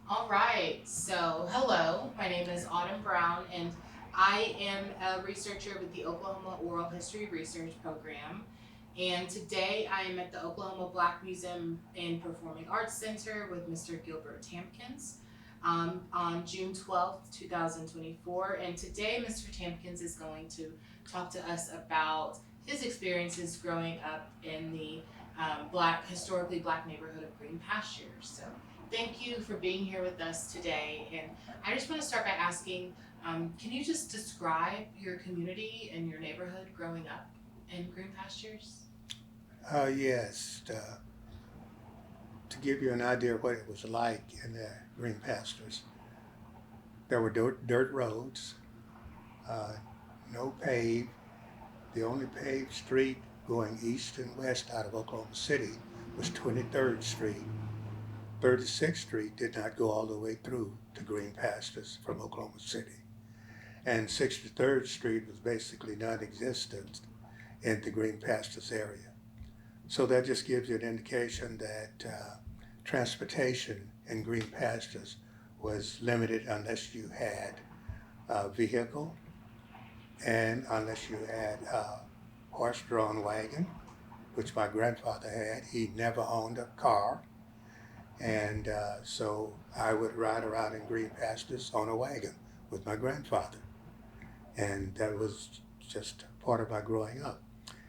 All right, so hello, my name is Autumn Brown, and I am a researcher with the Oklahoma Oral History Research Program. And today I am at the Oklahoma Black Museum and Performing Arts Center with Mr. Gilbert Tampkins on June 12th, 2024. And today Mr. Tampkins is going to talk to us about his experiences growing up in the historically black neighborhood of Green Pastures. So thank you for being here with us today. And I just want to start by asking, can you just describe your community and your neighborhood growing up in Green Pastures? Yes, to give you an idea of what it was like in the green pastures, there were dirt roads, uh, no paved. The only paved street going east and west out of Oklahoma City was 23rd Street. 36th Street did not go all the way through to Green Pastures from Oklahoma City. And 63rd Street was basically non existent in the Green Pastures area. So that just gives you an indication that transportation in green pastures was limited unless you had a vehicle and unless you had a horse-drawn wagon, which my grandfather had. He never owned a car, and so I would ride around in green pastures on a wagon with my grandfather, and that was just part of my growing up.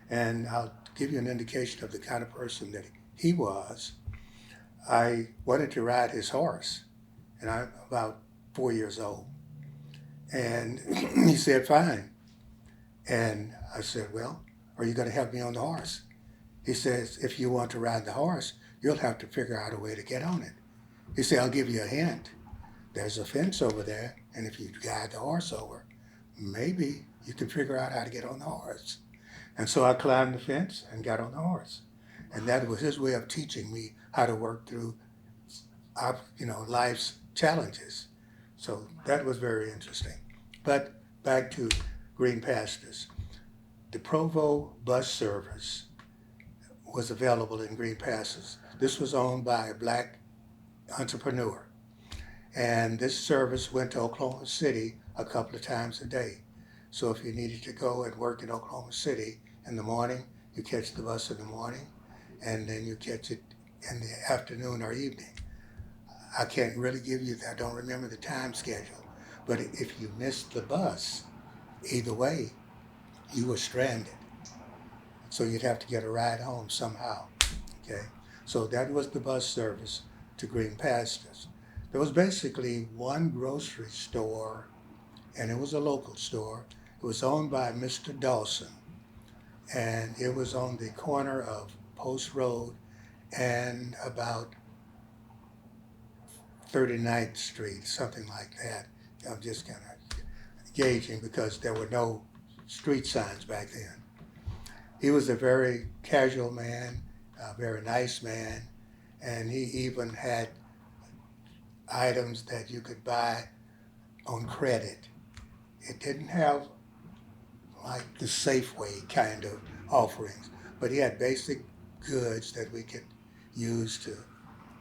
And I'll give you an indication of the kind of person that he was. I wanted to ride his horse, and I'm about 4 years old. And he said, fine. And I said, well, are you going to help me on the horse? He says, if you want to ride the horse, you'll have to figure out a way to get on it. He said, I'll give you a hint. There's a fence over there, and if you guide the horse over, maybe you can figure out how to get on the horse. And so I climbed the fence and got on the horse. And that was his way of teaching me how to work through, life's challenges. So that was very interesting. But back to Green Pastures. The Provo bus service was available in Green Pastures. This was owned by a black entrepreneur. And this service went to Oklahoma City a couple of times a day. So if you needed to go and work in Oklahoma City in the morning, you catch the bus in the morning, and then you catch it in the afternoon or evening. I can't really give you, I don't remember the time schedule, but if you missed the bus, either way, you were stranded. So you'd have to get a ride home somehow. Okay, so that was the bus service to Green Pastures. There was basically one grocery store, and it was a local store. It was owned by Mr. Dawson, and it was on the corner of Post Road and about 39th Street, something like that. I'm just kind of gauging because there were no street signs back then. He was a very casual man, a very nice man, and he even had items that you could buy on credit. It didn't have like the Safeway kind of offerings, but he had basic goods that we could use to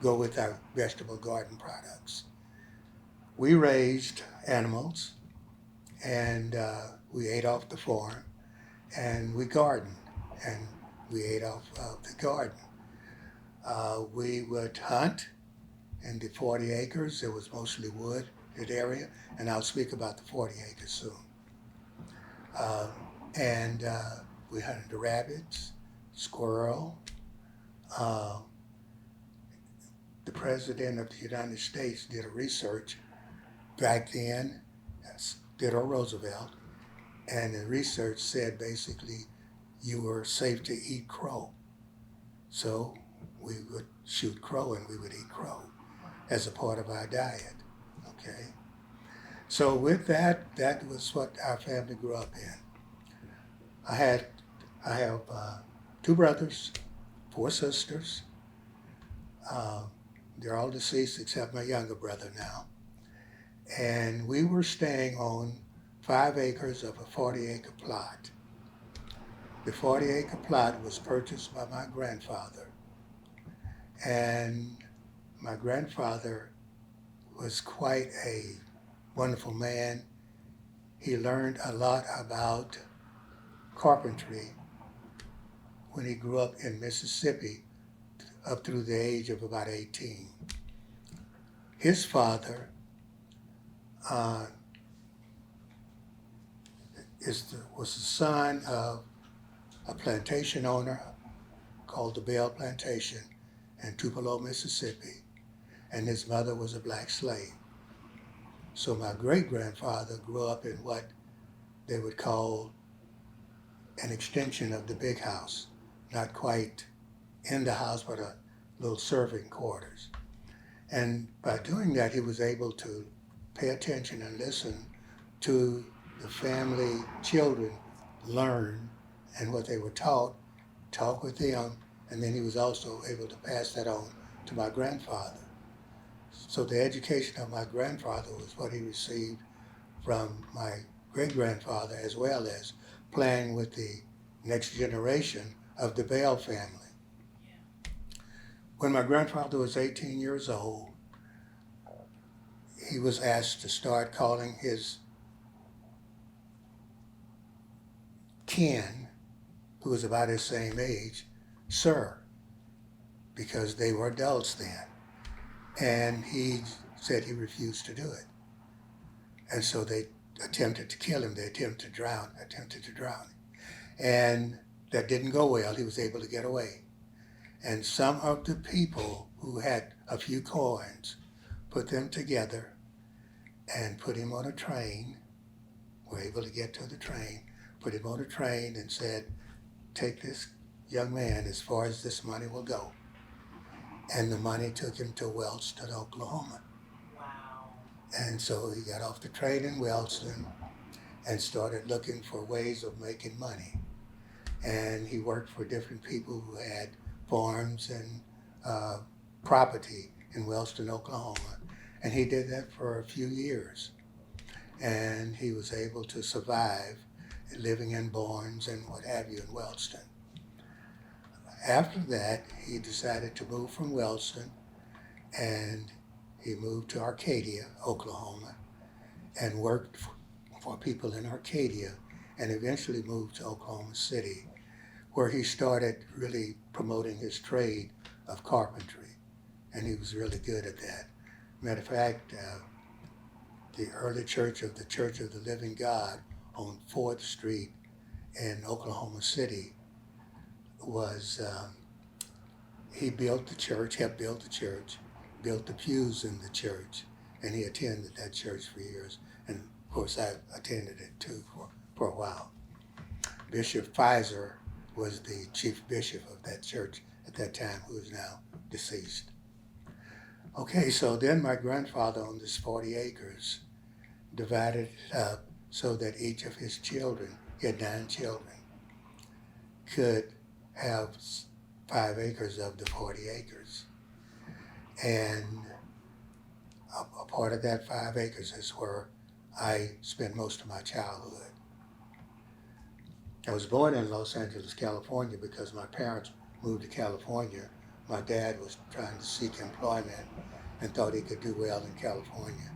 go with our vegetable garden products. We raised animals, and we ate off the farm, and we gardened, and we ate off of the garden. We would hunt in the 40 acres. It was mostly wooded area, and I'll speak about the 40 acres soon. Uh, and we hunted the rabbits, squirrel. Uh, the President of the United States did a research back then, Theodore Roosevelt, and the research said basically you were safe to eat crow. So we would shoot crow and we would eat crow as a part of our diet. Okay. So with that, that was what our family grew up in. I had, I have two brothers, four sisters. Uh, they're all deceased except my younger brother now. And we were staying on 5 acres of a 40-acre plot. The 40-acre plot was purchased by my grandfather, and my grandfather was quite a wonderful man. He learned a lot about carpentry when he grew up in Mississippi up through the age of about 18. His father was the son of a plantation owner called the Bell Plantation in Tupelo, Mississippi, and his mother was a black slave. So my great-grandfather grew up in what they would call an extension of the big house, not quite in the house, but a little serving quarters. And by doing that, he was able to pay attention and listen to the family children learn and what they were taught, talk with them, and then he was also able to pass that on to my grandfather. So the education of my grandfather was what he received from my great-grandfather, as well as playing with the next generation of the Bell family. When my grandfather was 18 years old, he was asked to start calling his kin, who was about his same age, sir, because they were adults then. And he said he refused to do it. And so they attempted to kill him. They attempted to drown him. And that didn't go well. He was able to get away. And some of the people who had a few coins put them together and put him on a train, were able to get to the train, put him on a train and said, take this young man as far as this money will go. And the money took him to Wellston, Oklahoma. Wow. And so he got off the train in Wellston and started looking for ways of making money. And he worked for different people who had farms and property in Wellston, Oklahoma. And he did that for a few years. And he was able to survive living in barns and what have you in Wellston. After that, he decided to move from Wellston, and he moved to Arcadia, Oklahoma, and worked for people in Arcadia, and eventually moved to Oklahoma City, where he started really promoting his trade of carpentry, and he was really good at that. Matter of fact, the early church of the Church of the Living God on 4th Street in Oklahoma City was, he built the church, helped build the church, built the pews in the church, and he attended that church for years. And of course I attended it too for a while. Bishop Pfizer was the chief bishop of that church at that time, who is now deceased. Okay, so then my grandfather owned this 40 acres, divided it up so that each of his children, he had 9 children, could have 5 acres of the 40 acres. And a part of that 5 acres is where I spent most of my childhood. I was born in Los Angeles, California, because my parents moved to California. My dad was trying to seek employment and thought he could do well in California.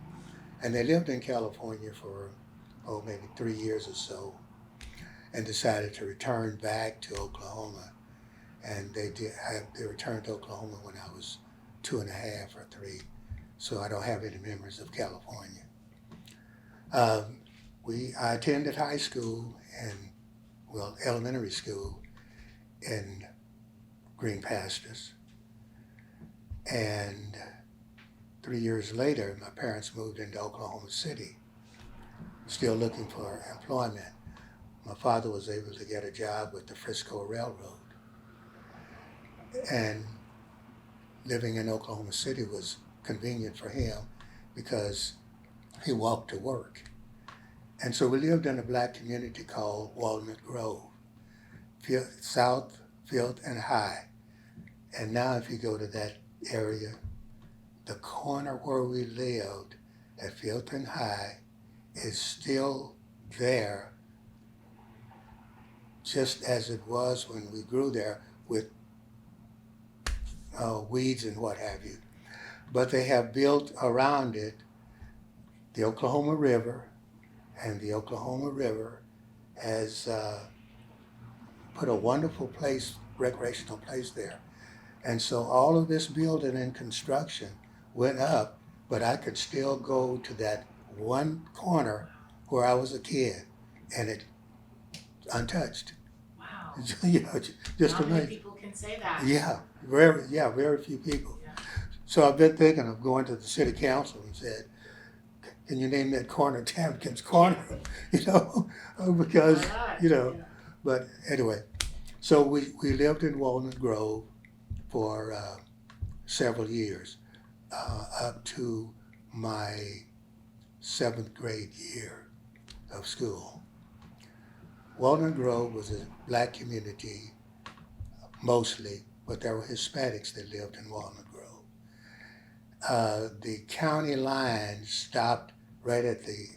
And they lived in California for, maybe 3 years or so, and decided to return back to Oklahoma. And they returned to Oklahoma when I was 2.5 or 3, so I don't have any memories of California. I attended high school elementary school in Green Pastures. And 3 years later, my parents moved into Oklahoma City, still looking for employment. My father was able to get a job with the Frisco Railroad. And living in Oklahoma City was convenient for him because he walked to work. And so we lived in a black community called Walnut Grove, South, Field, and High. And now if you go to that area, the corner where we lived at Field and High is still there, just as it was when we grew there, with weeds and what have you. but they have built around it the Oklahoma River, and the Oklahoma River has put a wonderful place, recreational place there. And so all of this building and construction went up, but I could still go to that one corner where I was a kid, and it untouched. Wow. You know, just Not many amazing. people can say that. Very few people. Yeah. So I've been thinking of going to the city council and said, can you name that corner Tampkins Corner? You know, because, Why not? you know, Yeah. but anyway, so we lived in Walnut Grove for several years, up to my 7th grade year of school. Walnut Grove was a black community mostly, but there were Hispanics that lived in Walnut Grove. The county line stopped right at the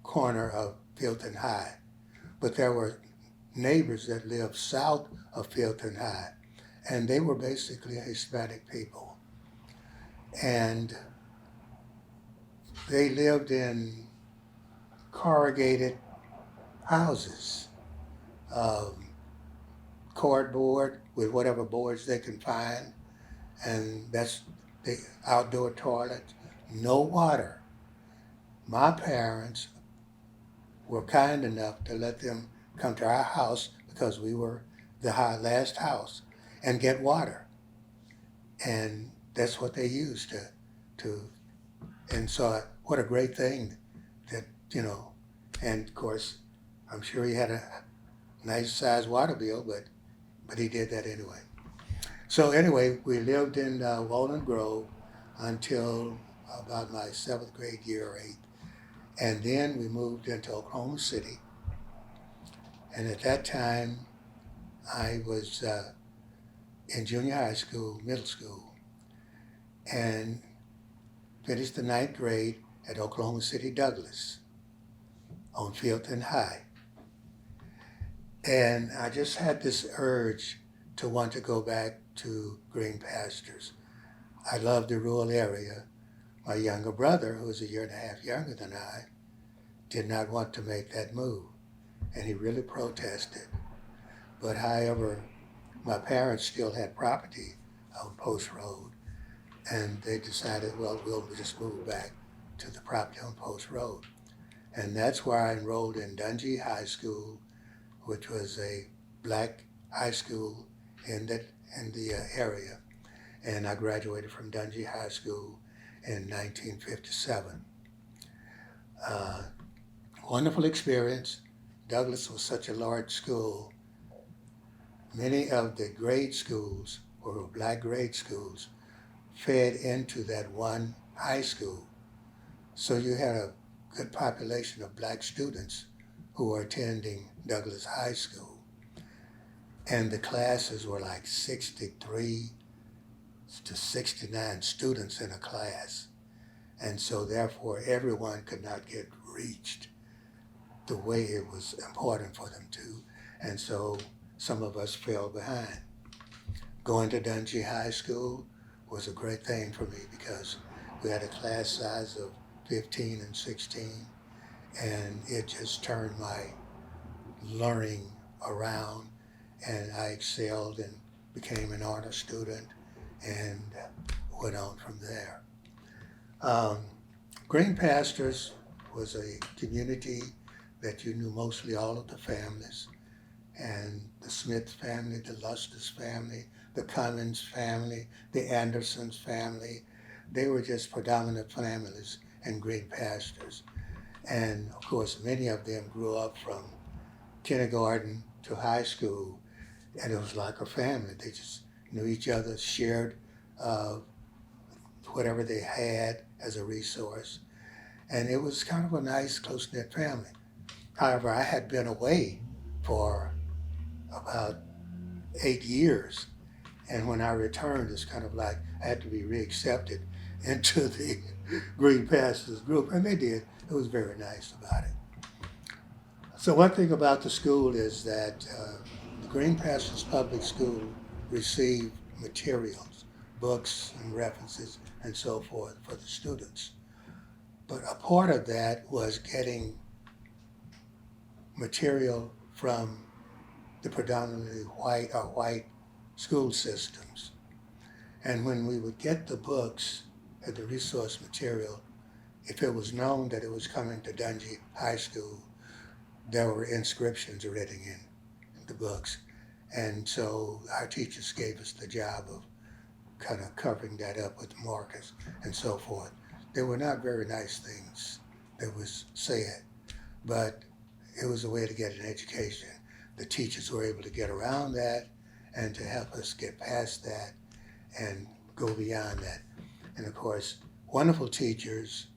corner of Filton High, but there were neighbors that lived south of Filton High, and they were basically Hispanic people. And they lived in corrugated houses, cardboard with whatever boards they can find, and that's the outdoor toilets, no water. My parents were kind enough to let them come to our house because we were the last house and get water. And that's what they used to and so what a great thing that, you know, and of course, I'm sure he had a nice sized water bill, but he did that anyway. So anyway, we lived in Walnut Grove until about my 7th grade year or 8th. And then we moved into Oklahoma City. And at that time, I was in junior high school, middle school, and finished the 9th grade at Oklahoma City Douglass on Filton High. And I just had this urge to want to go back to green pastures. I loved the rural area. My younger brother, who was a year and a half younger than I, did not want to make that move, and he really protested. But however, my parents still had property on Post Road, and they decided, well, we'll just move back to the property on Post Road. And that's where I enrolled in Dunjee High School, which was a black high school in the area. And I graduated from Dunjee High School in 1957. Wonderful experience. Douglass was such a large school. Many of the grade schools, or black grade schools, fed into that one high school. So you had a good population of black students who were attending Douglass High School. And the classes were like 63 to 69 students in a class. And so therefore everyone could not get reached the way it was important for them to. And so some of us fell behind. Going to Dunjee High School was a great thing for me because we had a class size of 15 and 16, and it just turned my learning around, and I excelled and became an honor student and went on from there. Green Pastures was a community that you knew mostly all of the families, and the Smith family, the Lustus family, the Cummins family, the Andersons family. They were just predominant families in Green Pastures. And of course, many of them grew up from kindergarten to high school, and it was like a family. They just knew each other, shared whatever they had as a resource. And it was kind of a nice, close-knit family. However, I had been away for about 8 years. And when I returned, it's kind of like I had to be reaccepted into the Green Pastures group. And they did. It was very nice about it. So one thing about the school is that the Green Pastures Public School received materials, books and references and so forth for the students. But a part of that was getting material from the predominantly white or white school systems. And when we would get the books and the resource material, if it was known that it was coming to Dunjee High School, there were inscriptions written in the books. And so our teachers gave us the job of kind of covering that up with markers and so forth. They were not very nice things that was said, but it was a way to get an education. The teachers were able to get around that and to help us get past that and go beyond that. And of course, wonderful teachers,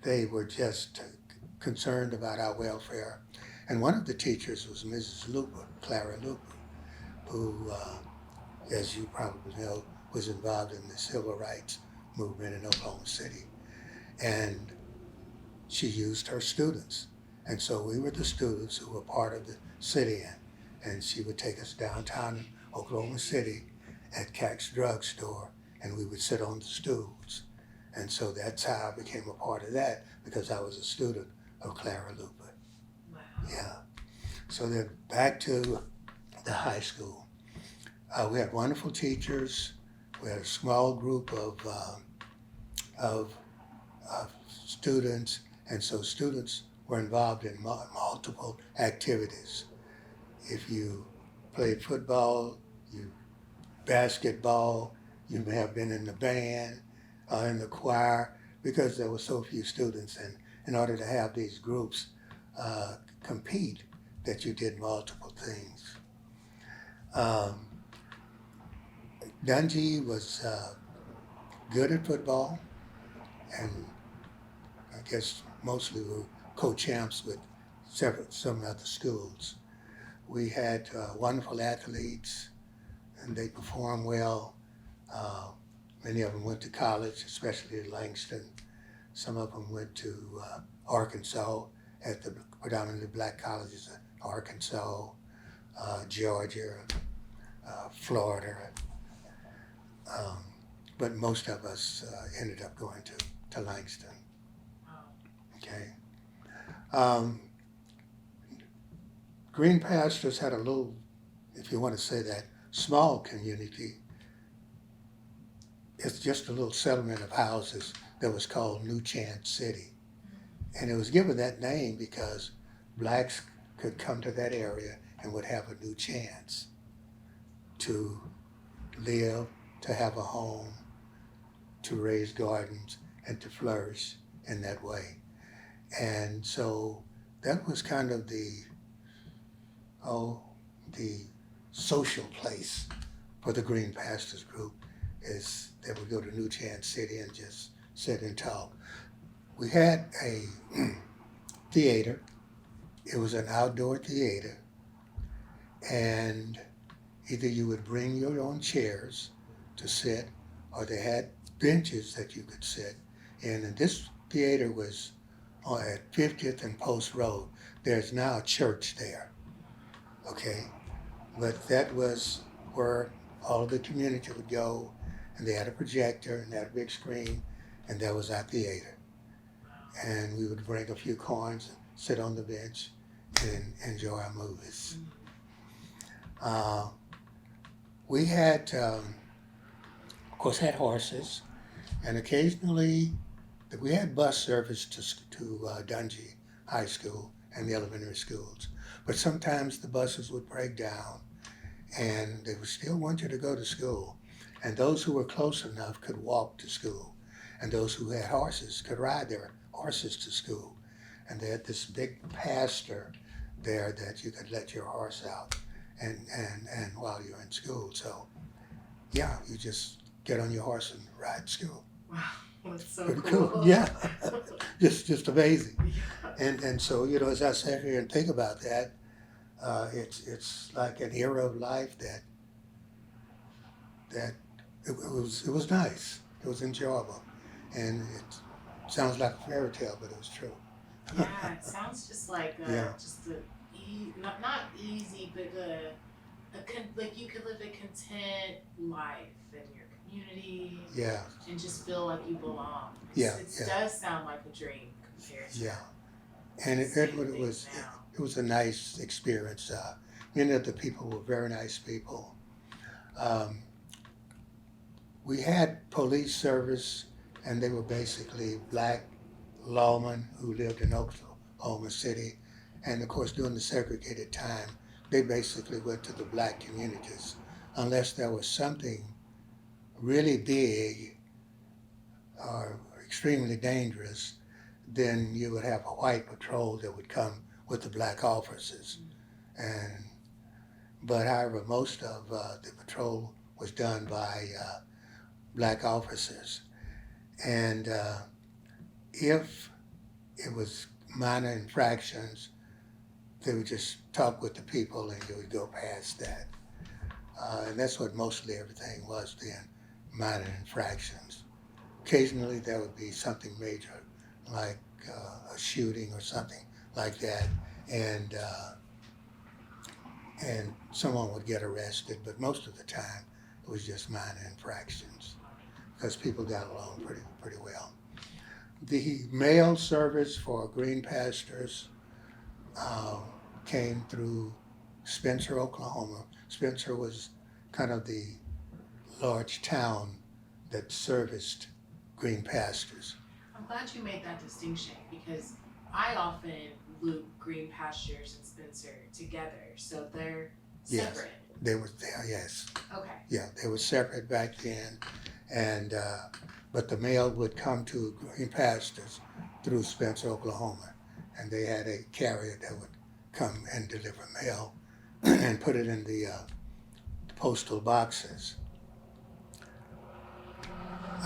they were just concerned about our welfare. And one of the teachers was Mrs. Luper, Clara Luper, who, as you probably know, was involved in the civil rights movement in Oklahoma City. And she used her students. And so we were the students who were part of the sit-in. And she would take us downtown Oklahoma City at Cack's drugstore, and we would sit on the stools. And so that's how I became a part of that, because I was a student of Clara Luper. Wow. Yeah. So then back to the high school. We had wonderful teachers. We had a small group of students, and so students were involved in multiple activities. If you played football, basketball, you may have been in the band, in the choir, because there were so few students, and in order to have these groups compete, that you did multiple things. Dunjee was good at football, and I guess mostly we were co-champs with some other schools. We had wonderful athletes, and they performed well. Many of them went to college, especially at Langston. Some of them went to Arkansas at the predominantly black colleges in Arkansas, Georgia, Florida. But most of us ended up going to Langston. Okay. Green Pastures had a little, if you want to say that, small community. It's just a little settlement of houses that was called New Chance City. And it was given that name because blacks could come to that area and would have a new chance to live, to have a home, to raise gardens, and to flourish in that way. And so that was kind of the social place for the Green Pastures group, is they would go to New Chance City and just sit and talk. We had a theater. It was an outdoor theater, and either you would bring your own chairs to sit, or they had benches that you could sit in. And this theater was at 50th and Post Road. There's now a church there, okay? But that was where all of the community would go, and they had a projector and they had a big screen, and that was our theater. And we would bring a few coins and sit on the bench and enjoy our movies. We had, of course, had horses, and occasionally we had bus service to Dunjee High School and the elementary schools. But sometimes the buses would break down, and they would still want you to go to school. And those who were close enough could walk to school, and those who had horses could ride their horses to school. And they had this big pasture there that you could let your horse out and while you're in school. So yeah, you just get on your horse and ride to school. Wow, that's so Pretty cool. Yeah, just amazing. Yeah. And so, you know, as I sit here and think about that, it's like an era of life that it was nice. It was enjoyable, and it sounds like a fairy tale, but it was true. Yeah, it sounds just like Yeah. just not easy, but like you could live a content life in your community Yeah, and just feel like you belong. yeah, It yeah, does sound like a dream compared to yeah. And the state of it things was now. it was a nice experience. Many of the people were very nice people. Um, we had police service, and they were basically black lawmen who lived in Oklahoma City. And of course, during the segregated time, they basically went to the black communities. Unless there was something really big or extremely dangerous, then you would have a white patrol that would come with the black officers. And but however, most of the patrol was done by black officers. And if it was minor infractions, they would just talk with the people and you would go past that. And that's what mostly everything was then, minor infractions. Occasionally there would be something major, like a shooting or something like that, and someone would get arrested. But most of the time, it was just minor infractions because people got along pretty well. The mail service for Green Pastures uh, came through Spencer, Oklahoma. Spencer was kind of the large town that serviced Green Pastures. I'm glad you made that distinction because I often loop Green Pastures and Spencer together, so they're Yes. separate. They were there, yes. Okay. Yeah, they were separate back then, and but the mail would come to Green Pastures through Spencer, Oklahoma, and they had a carrier that would come and deliver mail and put it in the postal boxes.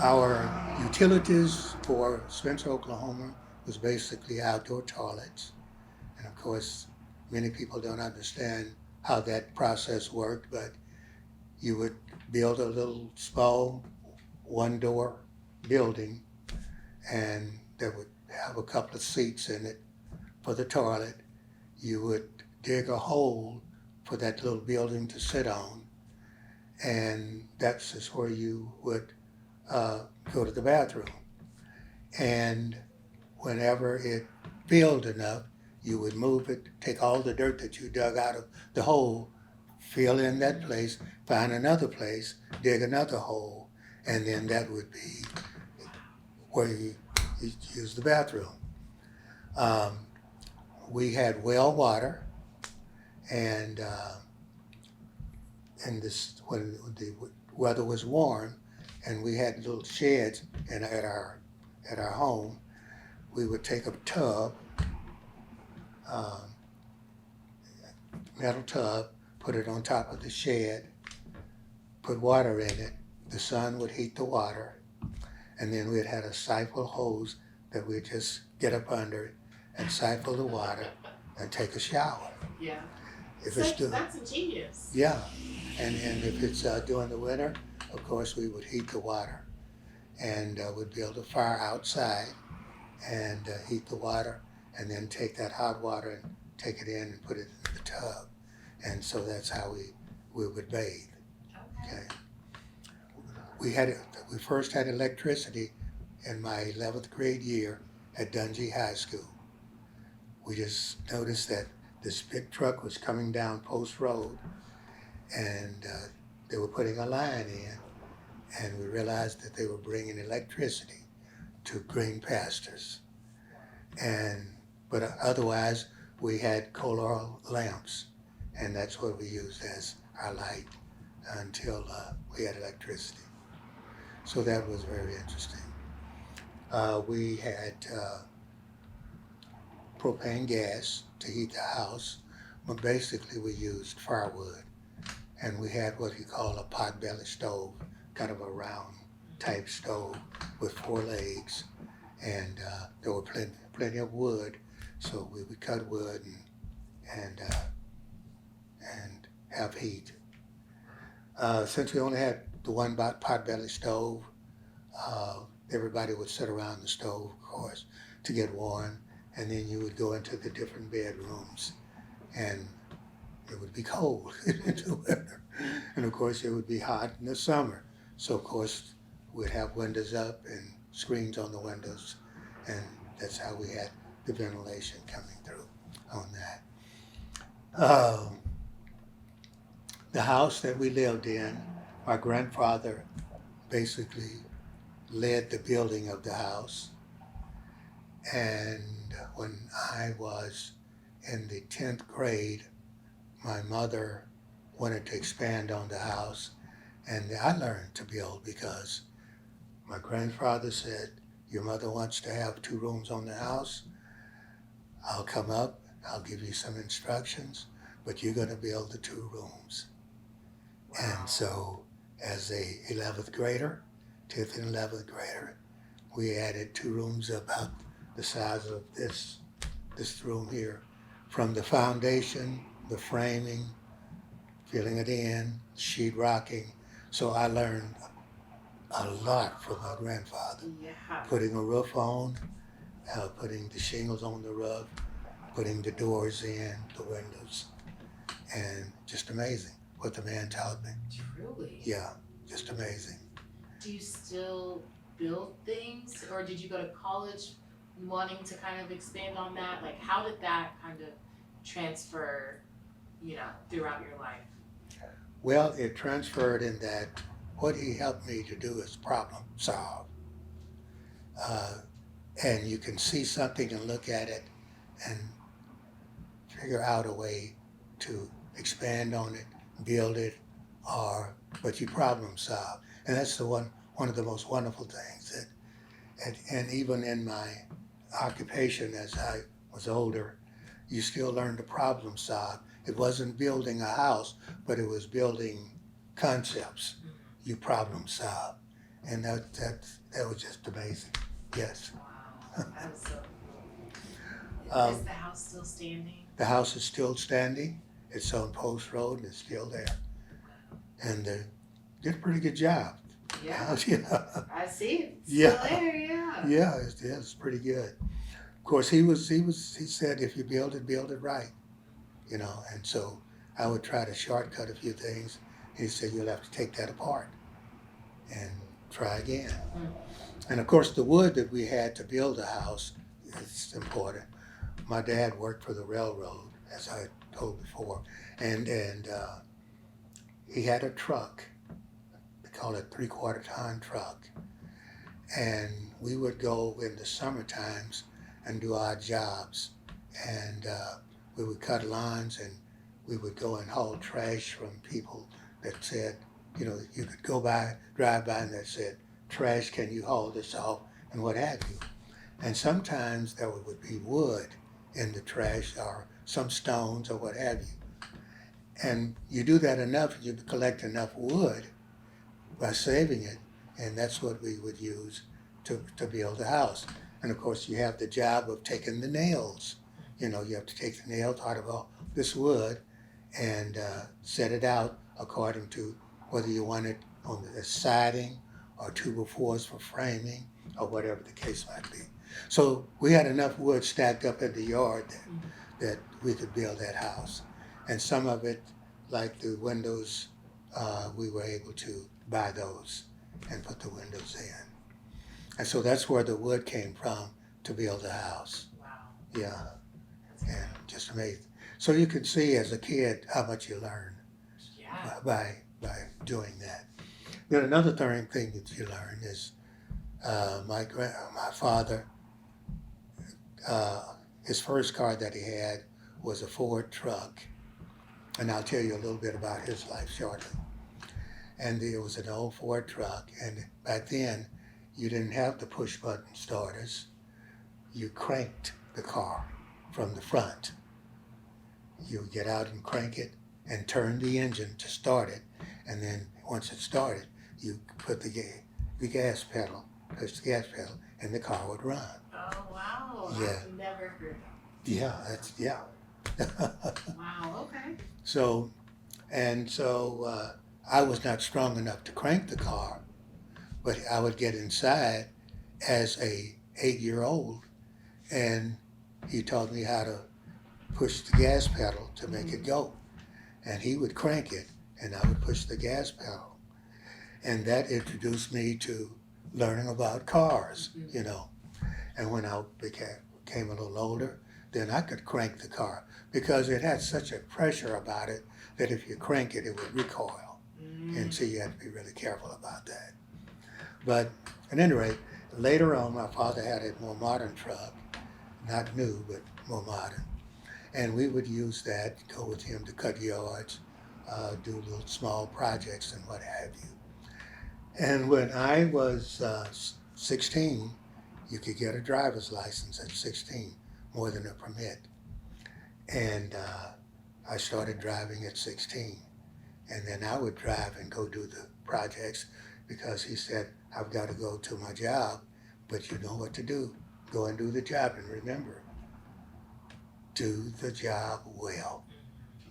Our utilities for Spencer, Oklahoma was basically outdoor toilets, and of course, many people don't understand how that process worked, but you would build a little small one-door building, and that would have a couple of seats in it for the toilet. You would dig a hole for that little building to sit on, and that's just where you would go to the bathroom. And whenever it filled enough, you would move it, take all the dirt that you dug out of the hole, fill in that place, find another place, dig another hole, and then that would be where you use the bathroom. We had well water, and this when the weather was warm, and we had little sheds at our home, we would take a tub, metal tub, put it on top of the shed, put water in it. The sun would heat the water, and then we'd had a siphon hose that we'd just get up under and siphon the water and take a shower. Yeah. If it's That's ingenious. yeah, and if it's during the winter, of course we would heat the water, and we'd build a fire outside and heat the water, and then take that hot water and take it in and put it in the tub, and so that's how we would bathe. Okay. We first had electricity in my 11th grade year at Dunjee High School. We just noticed that this big truck was coming down Post Road, and they were putting a line in, and we realized that they were bringing electricity to Green Pastures. But otherwise, we had coal oil lamps, and that's what we used as our light until we had electricity. So that was very interesting. We had propane gas to heat the house, but basically we used firewood, and we had what you call a potbelly stove, kind of a round type stove with 4 legs, and there were plenty of wood, so we would cut wood and have heat. Since we only had the one potbelly stove, everybody would sit around the stove, of course, to get warm, and then you would go into the different bedrooms, and it would be cold in the winter, and of course it would be hot in the summer. So of course, we'd have windows up and screens on the windows, and that's how we had the ventilation coming through on that. The house that we lived in, my grandfather basically led the building of the house. And when I was in the 10th grade, my mother wanted to expand on the house, and I learned to build because my grandfather said, your mother wants to have 2 rooms on the house. I'll come up, I'll give you some instructions, but you're going to build the 2 rooms. And so as a 11th grader, 10th and 11th grader, we added 2 rooms about the size of this room here, from the foundation, the framing, filling it in, sheetrocking. So I learned a lot from my grandfather. Yeah. Putting a roof on, putting the shingles on the roof, putting the doors in, the windows, and just amazing what the man taught me. Truly. Yeah, just amazing. Do you still build things, or did you go to college wanting to kind of expand on that? Like, how did that kind of transfer, throughout your life? Well, it transferred in that what he helped me to do is problem solve. And you can see something and look at it and figure out a way to expand on it, build it, but you problem solve. And that's one of the most wonderful things and even in my occupation as I was older, you still learn to problem solve. It wasn't building a house, but it was building concepts. You problem solve. And that was just amazing. Yes. Wow, that was so cool. Is the house still standing? The house is still standing. It's on Post Road and it's still there. And they did a pretty good job. Yeah. Yeah. I see it. It's Yeah. still there, yeah. Yeah, it's pretty good. Of course, he said, if you build it right, and so I would try to shortcut a few things. He said, you'll have to take that apart and try again. And of course, the wood that we had to build a house is important. My dad worked for the railroad, as I told before, and he had a truck. They call it 3/4 ton truck. And we would go in the summer times and do our jobs. And we would cut lines and we would go and haul trash from people that said, you could drive by and that said, trash, can you haul this off? And what have you. And sometimes there would be wood in the trash or some stones or what have you. And you do that enough, you collect enough wood by saving it, and that's what we would use to build a house. And of course, you have the job of taking the nails. You have to take the nails out of all this wood and set it out according to whether you want it on the siding or 2x4s for framing or whatever the case might be. So we had enough wood stacked up in the yard that we could build that house. And some of it, like the windows, we were able to buy those and put the windows in. And so that's where the wood came from to build a house. Wow. Yeah, and just amazing. So you can see as a kid how much you learn by doing that. Then another thing that you learn is my father, his first car that he had was a Ford truck. And I'll tell you a little bit about his life shortly. And it was an old Ford truck. And back then, you didn't have the push button starters. You cranked the car from the front. You would get out and crank it and turn the engine to start it. And then once it started, you put the gas pedal, push the gas pedal, and the car would run. Oh, wow. Yeah. I've never heard of Yeah. Wow, okay. So I was not strong enough to crank the car, but I would get inside as a 8-year-old, and he taught me how to push the gas pedal to make it go. And he would crank it, and I would push the gas pedal. And that introduced me to learning about cars, Mm-hmm. you know. And when I became a little older, then I could crank the car because it had such a pressure about it that if you crank it, it would recoil. And so you had to be really careful about that. But at any rate, later on, my father had a more modern truck, not new, but more modern. And we would use that, go with him to cut yards, do little small projects and what have you. And when I was 16, you could get a driver's license at 16, more than a permit. And I started driving at 16. And then I would drive and go do the projects because he said, I've got to go to my job, but you know what to do. Go and do the job. And remember, do the job well.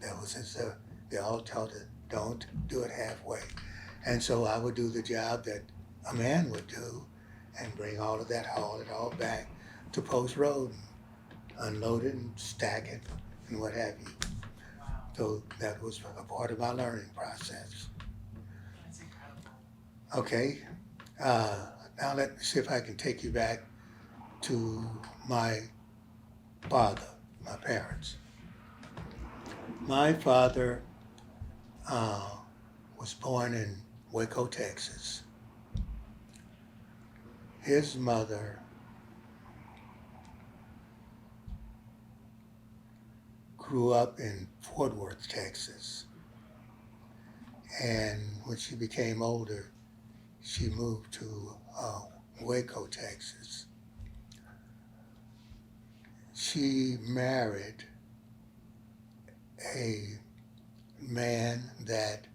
That was his, they all told it, don't do it halfway. And so I would do the job that a man would do and bring all of that, haul it all back to Post Road and unload it and stack it and what have you. Wow, So that was a part of my learning process. that's incredible. Okay, now let me see if I can take you back to my father, my parents. My father was born in Waco, Texas. His mother grew up in Fort Worth, Texas. And when she became older, she moved to Waco, Texas. She married a man that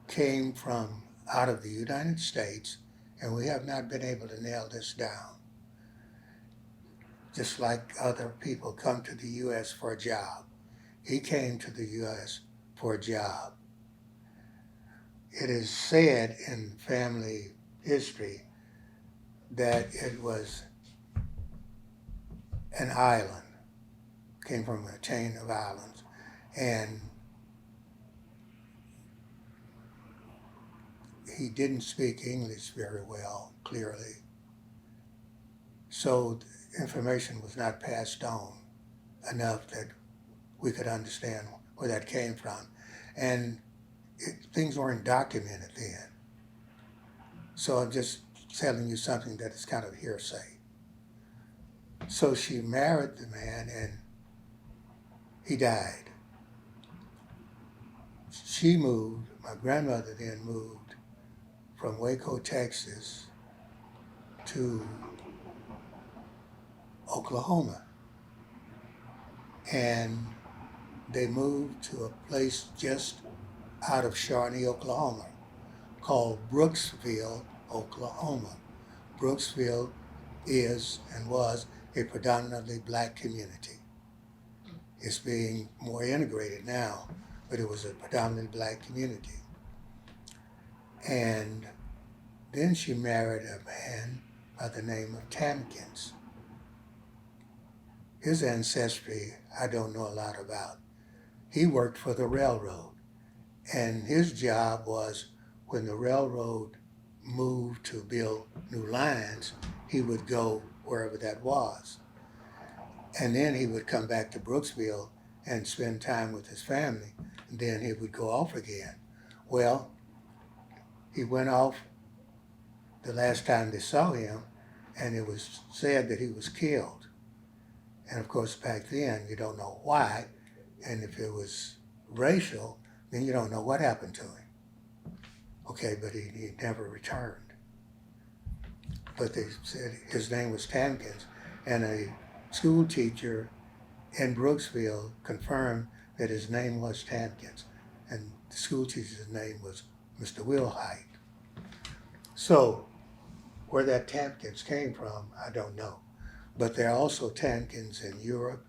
came from out of the United States, and we have not been able to nail this down. Just like other people come to the U.S. for a job, he came to the U.S. for a job. It is said in family history that it was an island, came from a chain of islands, and he didn't speak English very well, clearly. So information was not passed on enough that we could understand where that came from. And things weren't documented then. So I'm just telling you something that is kind of hearsay. So she married the man and he died. She moved, my grandmother then moved from Waco, Texas to Oklahoma. And they moved to a place just out of Shawnee, Oklahoma, called Brooksville, Oklahoma. Brooksville is and was a predominantly black community. It's being more integrated now, but it was a predominantly black community. And then she married a man by the name of Tampkins. His ancestry, I don't know a lot about. He worked for the railroad, and his job was when the railroad moved to build new lines, he would go wherever that was. And then he would come back to Brooksville and spend time with his family, and then he would go off again. Well, he went off the last time they saw him, and it was said that he was killed. And of course, back then, you don't know why, and if it was racial, then you don't know what happened to him. Okay, but he never returned. But they said his name was Tampkins, and a school teacher in Brooksville confirmed that his name was Tampkins, and the school teacher's name was Mr. Wilhite. So, where that Tampkins came from, I don't know. But there are also Tampkins in Europe,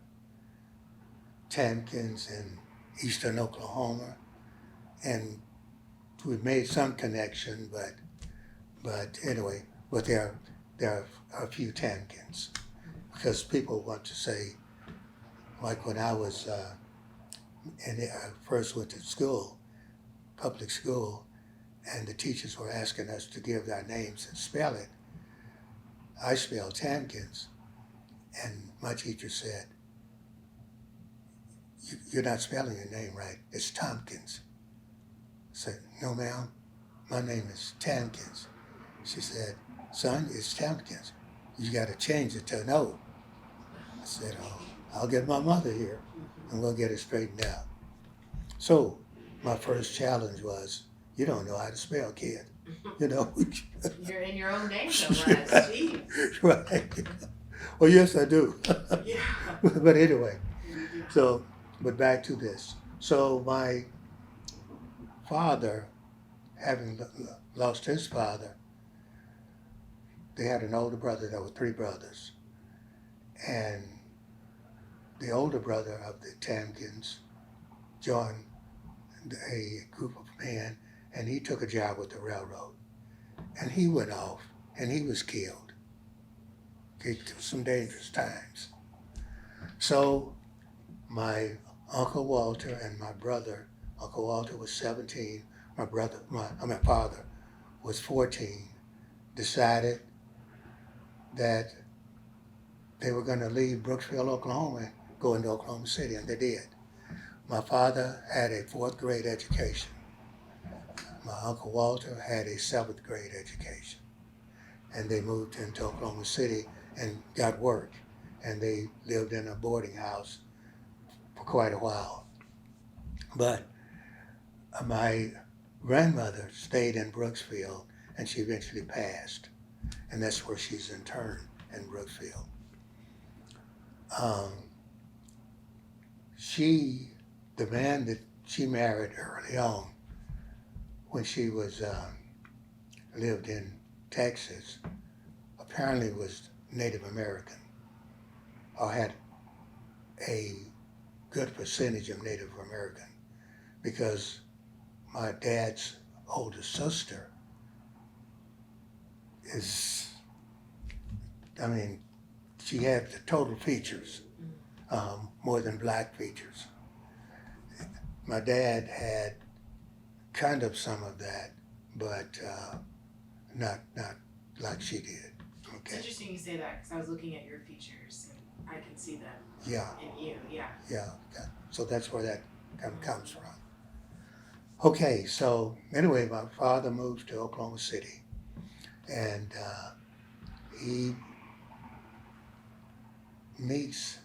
Tampkins in eastern Oklahoma, and we've made some connection, but anyway, but there are a few Tampkins, because people want to say, like when I was, and I first went to school, public school, and the teachers were asking us to give our names and spell it. I spelled Tampkins, and my teacher said, "You're not spelling your name right. It's Tompkins." I said, "No, ma'am. My name is Tampkins." She said, "Son, it's Tampkins. You got to change it to no." I said, "Oh, I'll get my mother here, and we'll get it straightened out." So my first challenge was, you don't know how to spell, kid. You know. You're in your own name, no less. Jeez. Right. Well, yes, I do. Yeah. But anyway, so, but back to this. So my father, having lost his father, they had an older brother. There were three brothers. And the older brother of the Tampkins joined a group of men, and he took a job with the railroad. And he went off, and he was killed. Okay, some dangerous times. So my Uncle Walter and my brother, Uncle Walter was 17, my father was 14, decided that they were going to leave Brooksville, Oklahoma, and go into Oklahoma City, and they did. My father had a 4th grade education. My Uncle Walter had a 7th grade education. And they moved into Oklahoma City and got work. And they lived in a boarding house for quite a while. But my grandmother stayed in Brooksville, and she eventually passed. And that's where she's interned, in Brooksville. The man that she married early on, when she was lived in Texas, apparently was Native American, or had a good percentage of Native American, because my dad's oldest sister is, she had the total features, more than black features. My dad had kind of some of that, but not like she did. It's Okay. interesting you say that, because I was looking at your features and I can see them Yeah. in you. Yeah. Yeah. So that's where that kind of comes from. Okay. So anyway, my father moved to Oklahoma City, and he meets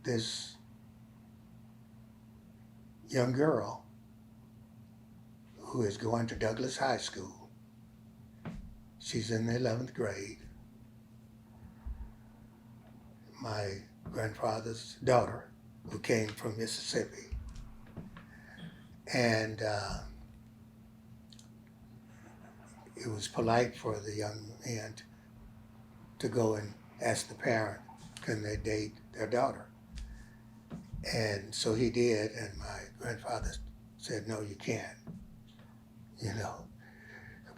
this young girl who is going to Douglass High School. She's in the 11th grade. My grandfather's daughter, who came from Mississippi. And it was polite for the young man to go and ask the parent, can they date their daughter? And so he did, and my grandfather said, no, you can't,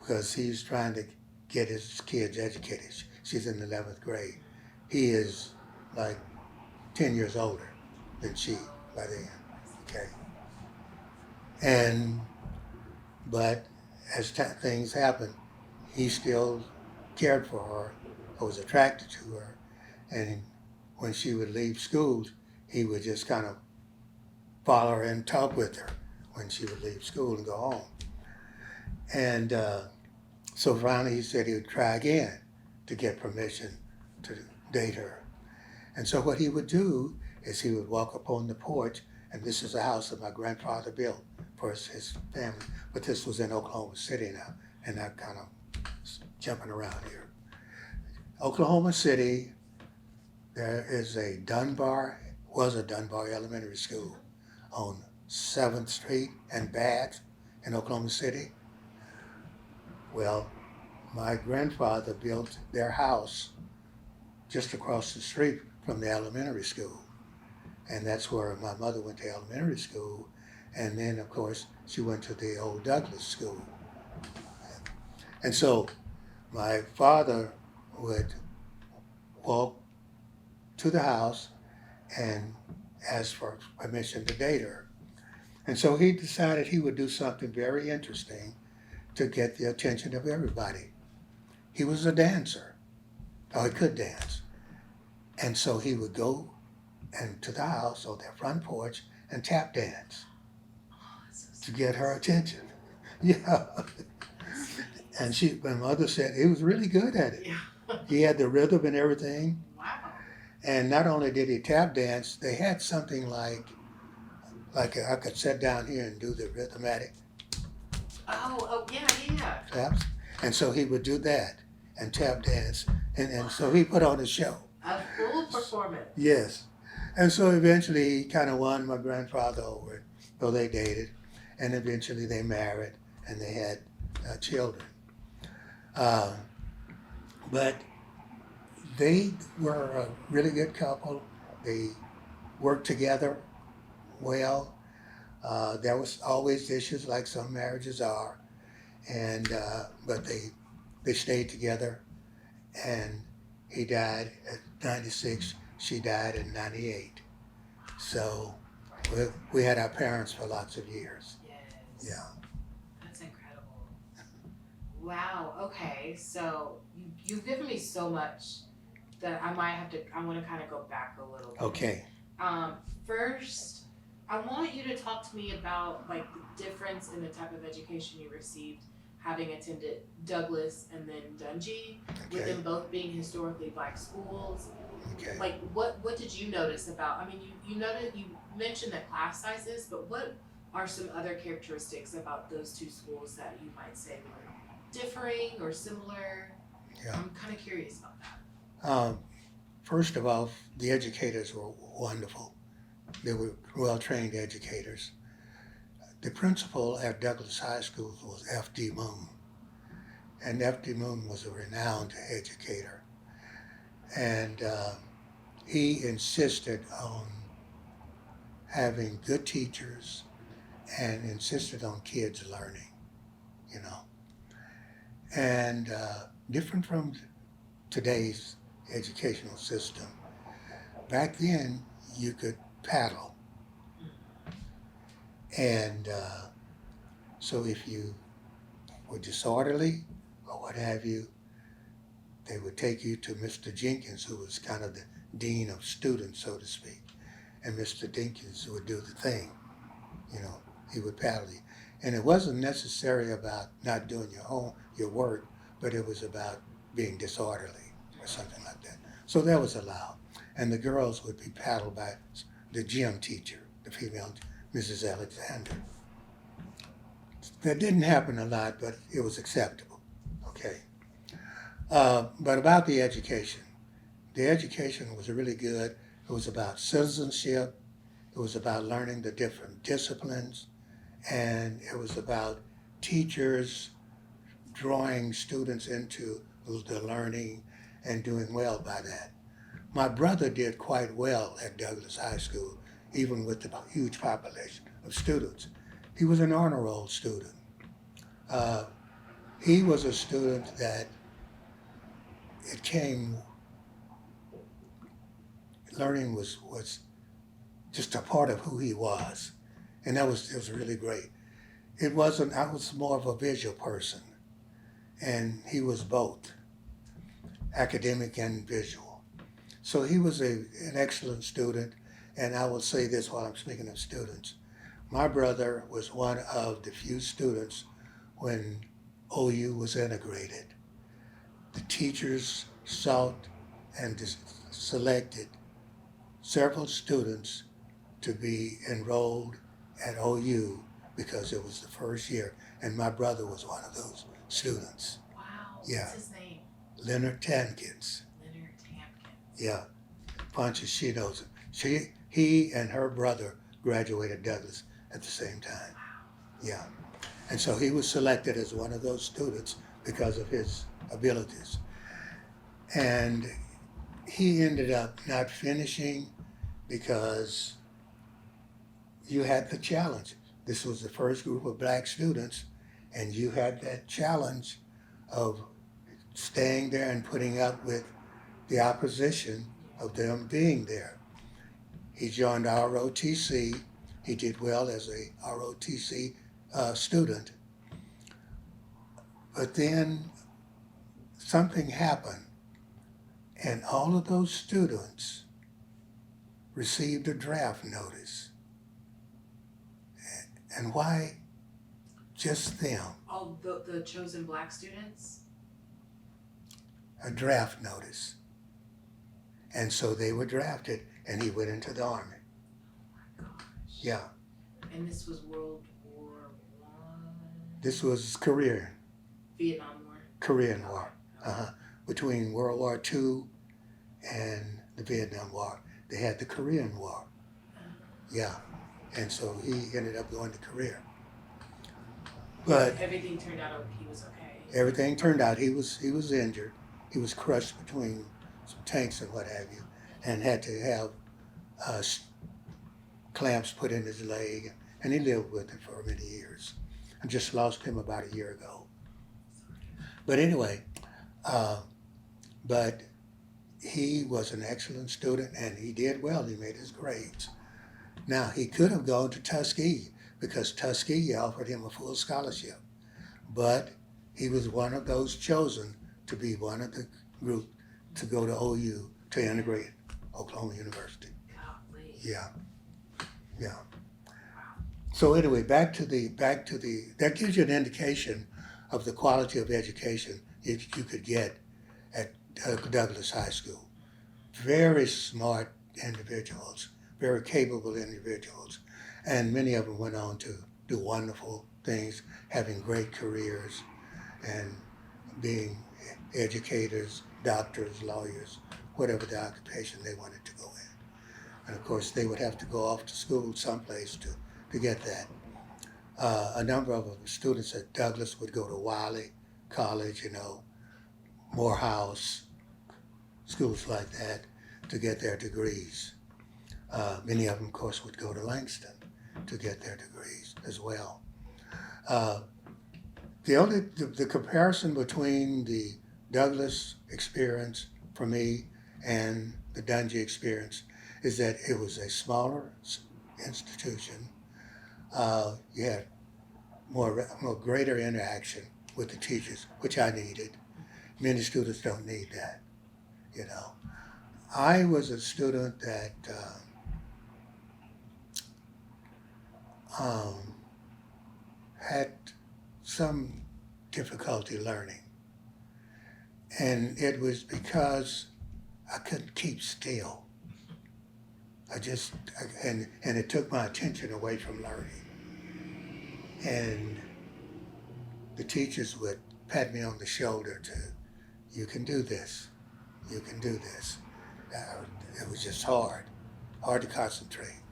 because he's trying to get his kids educated. She's in the 11th grade. He is like 10 years older than she by then, okay? But as things happened, he still cared for her, or was attracted to her, and when she would leave school, he would just kind of follow her and talk with her when she would leave school and go home. And so finally he said he would try again to get permission to date her. And so what he would do is he would walk up on the porch, and this is a house that my grandfather built for his family, but this was in Oklahoma City now, and I'm kind of jumping around here. Oklahoma City, there is was a Dunbar Elementary School on 7th Street and Bath in Oklahoma City. Well, my grandfather built their house just across the street from the elementary school. And that's where my mother went to elementary school. And then, of course, she went to the old Douglass school. And so my father would walk to the house and ask for permission to date her. And so he decided he would do something very interesting to get the attention of everybody. He was a dancer. Oh, he could dance. And so he would go to the house or their front porch and tap dance Oh, that's so to sweet. get her attention. Yeah. And my mother said he was really good at it. Yeah. He had the rhythm and everything. Wow. And not only did he tap dance, they had something like I could sit down here and do the rhythmatic Oh, yeah. taps. And so he would do that and tap dance. And so he put on a show. A full performance. Yes. And so eventually he kind of won my grandfather over. So they dated. And eventually they married and they had children. But they were a really good couple. They worked together well. There was always issues like some marriages are, and but they stayed together. And he died at 96. She died in 98. So we had our parents for lots of years. Yes. Yeah. That's incredible. Wow. Okay. So you've given me so much that I want to kind of go back a little bit. Okay. First, I want you to talk to me about like the difference in the type of education you received having attended Douglass and then Dunjee, with Okay. them both being historically Black schools. Okay. Like what did you notice about, I mean, you mentioned the class sizes, but what are some other characteristics about those two schools that you might say were differing or similar? Yeah. I'm kind of curious about that. First of all, the educators were wonderful. They were well-trained educators. The principal at Douglas High School was F.D. Moon. And F.D. Moon was a renowned educator. And he insisted on having good teachers and insisted on kids learning, you know. And different from today's educational system. Back then, you could paddle. And so if you were disorderly or what have you, they would take you to Mr. Jenkins, who was kind of the dean of students, so to speak. And Mr. Jenkins would do the thing, you know, he would paddle you. And it wasn't necessarily about not doing your work, but it was about being disorderly or something like that. So that was allowed. And the girls would be paddled by the gym teacher, the female Mrs. Alexander. That didn't happen a lot, but it was acceptable, okay? But about the education was really good. It was about citizenship. It was about learning the different disciplines. And it was about teachers drawing students into the learning and doing well by that. My brother did quite well at Douglas High School, even with the huge population of students. He was an honor roll student. He was a student that learning was just a part of who he was. And it was really great. I was more of a visual person, and he was both academic and visual. So he was an excellent student, and I will say this while I'm speaking of students. My brother was one of the few students when OU was integrated. The teachers sought and selected several students to be enrolled at OU because it was the first year, and my brother was one of those students. Wow. Yeah. What's his name? Leonard Tampkins. Leonard Tampkins. Yeah. Pontius, she knows him. He and her brother graduated Douglas at the same time. Yeah. And so he was selected as one of those students because of his abilities. And he ended up not finishing because you had the challenge. This was the first group of Black students, and you had that challenge of staying there and putting up with the opposition of them being there. He joined ROTC, He did well as a ROTC student. But then something happened, and all of those students received a draft notice. And why just them? All the chosen Black students? A draft notice. And so they were drafted, and he went into the Army. Oh my gosh. Yeah, And this was World War One? this was Vietnam War? Korean War, between World War II and the Vietnam War. They had the Korean War. Yeah, and so he ended up going to Korea. But Everything turned out he was okay. everything turned out he was injured. He was crushed between some tanks and what have you, and had to have clamps put in his leg, and he lived with it for many years. I just lost him about a year ago. But anyway, but he was an excellent student, and he did well. He made his grades. Now, he could have gone to Tuskegee, because Tuskegee offered him a full scholarship. But he was one of those chosen to be one of the group to go to OU to integrate Oklahoma University. Golly. Yeah. So anyway, back to the that gives you an indication of the quality of education you could get at Douglass High School. Very smart individuals, very capable individuals, and many of them went on to do wonderful things, having great careers, and being educators, doctors, lawyers, whatever the occupation they wanted to go in. And of course, they would have to go off to school someplace to get that. A number of students at Douglass would go to Wiley College, Morehouse, schools like that, to get their degrees. Many of them, of course, would go to Langston to get their degrees as well. The comparison between the Douglass experience for me and the Dunjee experience is that it was a smaller institution. You had more greater interaction with the teachers, which I needed. Many students don't need that, I was a student that had some difficulty learning. And it was because I couldn't keep still. And it took my attention away from learning. And the teachers would pat me on the shoulder you can do this, you can do this. It was just hard to concentrate.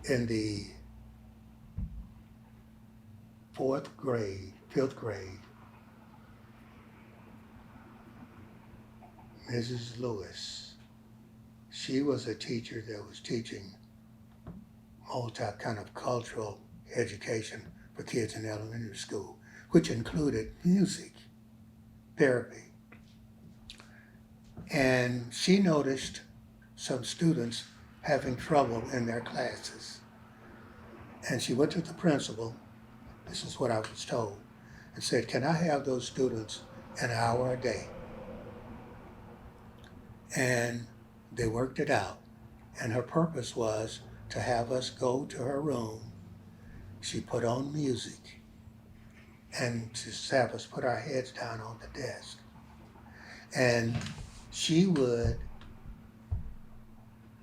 In the fifth grade, Mrs. Lewis, she was a teacher that was teaching kind of cultural education for kids in elementary school, which included music therapy. And she noticed some students having trouble in their classes. And she went to the principal, this is what I was told, and said, "Can I have those students an hour a day?" And they worked it out. And her purpose was to have us go to her room. She put on music and to have us put our heads down on the desk. And she would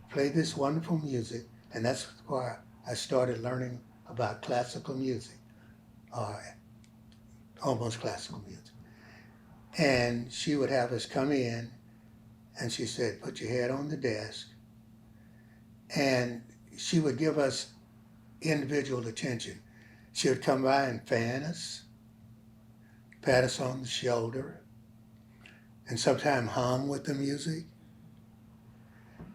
play this wonderful music, and that's why I started learning about classical music, almost classical music. And she would have us come in, and she said, "Put your head on the desk." And she would give us individual attention. She would come by and fan us, pat us on the shoulder, and sometimes hum with the music.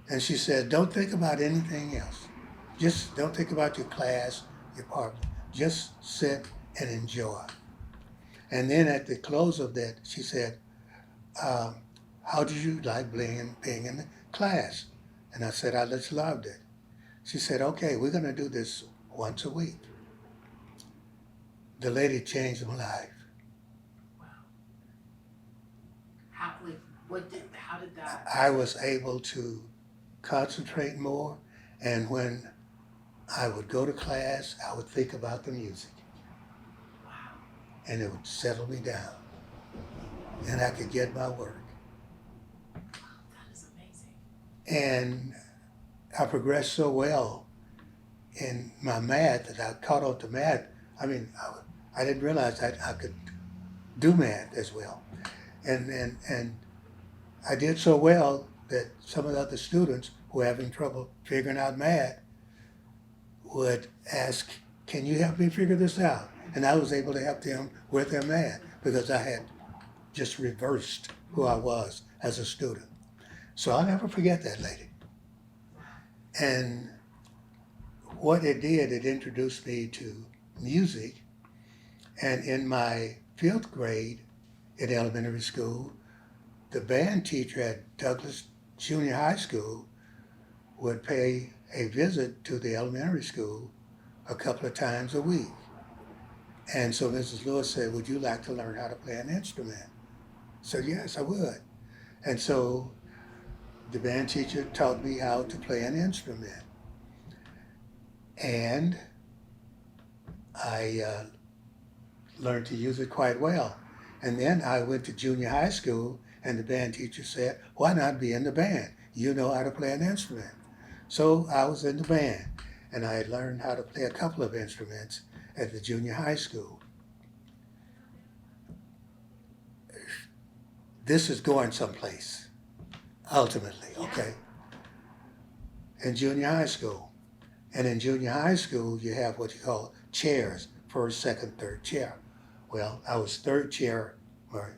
And she said, "Don't think about anything else. Just don't think about your class, your part. Just sit and enjoy." And then at the close of that, she said, "How did you like being in the class?" And I said, "I just loved it." She said, okay, we're going to do this once a week. The lady changed my life. Wow. How did that? I was able to concentrate more, and when I would go to class, I would think about the music, Wow. and it would settle me down, and I could get my work. That is amazing. And I progressed so well in my math that I caught on to math. I mean, I didn't realize that I could do math as well. And I did so well that some of the other students who were having trouble figuring out math would ask, can you help me figure this out? And I was able to help them with their math because I had just reversed who I was as a student. So I'll never forget that lady. And what it did, it introduced me to music. And in my 5th grade in elementary school, the band teacher at Douglass Junior High School would pay a visit to the elementary school a couple of times a week. And so Mrs. Lewis said, would you like to learn how to play an instrument? I said, yes, I would. And so the band teacher taught me how to play an instrument. And I learned to use it quite well. And then I went to junior high school, and the band teacher said, why not be in the band? You know how to play an instrument. So I was in the band, and I had learned how to play a couple of instruments at the junior high school. This is going someplace, ultimately, okay? In junior high school. And in junior high school, you have what you call chairs, first, second, third chair. Well, I was third chair my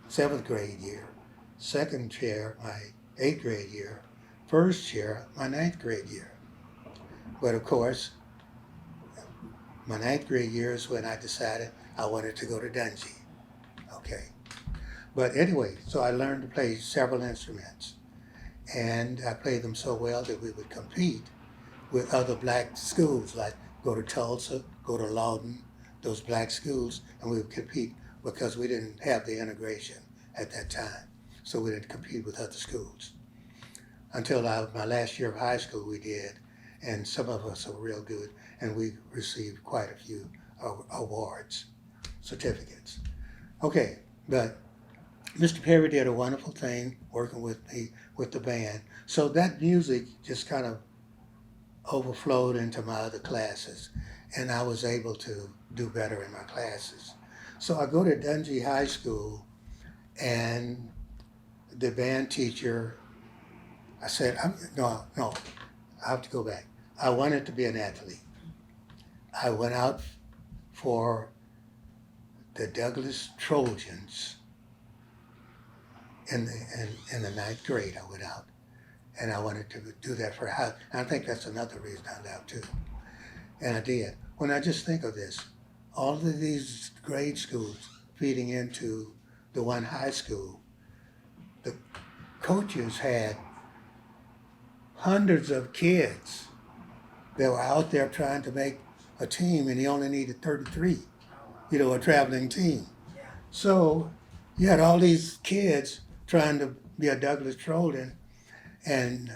7th grade year, second chair my 8th grade year, first chair my 9th grade year. But of course, my 9th grade year is when I decided I wanted to go to Dunjee, okay? But anyway, so I learned to play several instruments, and I played them so well that we would compete with other black schools, like go to Tulsa, go to Lawton, those black schools, and we would compete because we didn't have the integration at that time. So we didn't compete with other schools. Until my last year of high school we did, and some of us were real good, and we received quite a few awards, certificates. Okay, but Mr. Perry did a wonderful thing working with me with the band. So that music just kind of overflowed into my other classes, and I was able to do better in my classes. So I go to Dunjee High School, and the band teacher, I said, no, I have to go back. I wanted to be an athlete. I went out for the Douglass Trojans in the 9th grade. I went out, and I wanted to do that for and I think that's another reason I left too. And I did. When I just think of this, all of these grade schools feeding into the one high school, the coaches had hundreds of kids that were out there trying to make a team, and he only needed 33, a traveling team. So you had all these kids trying to be a Douglass Trojan, and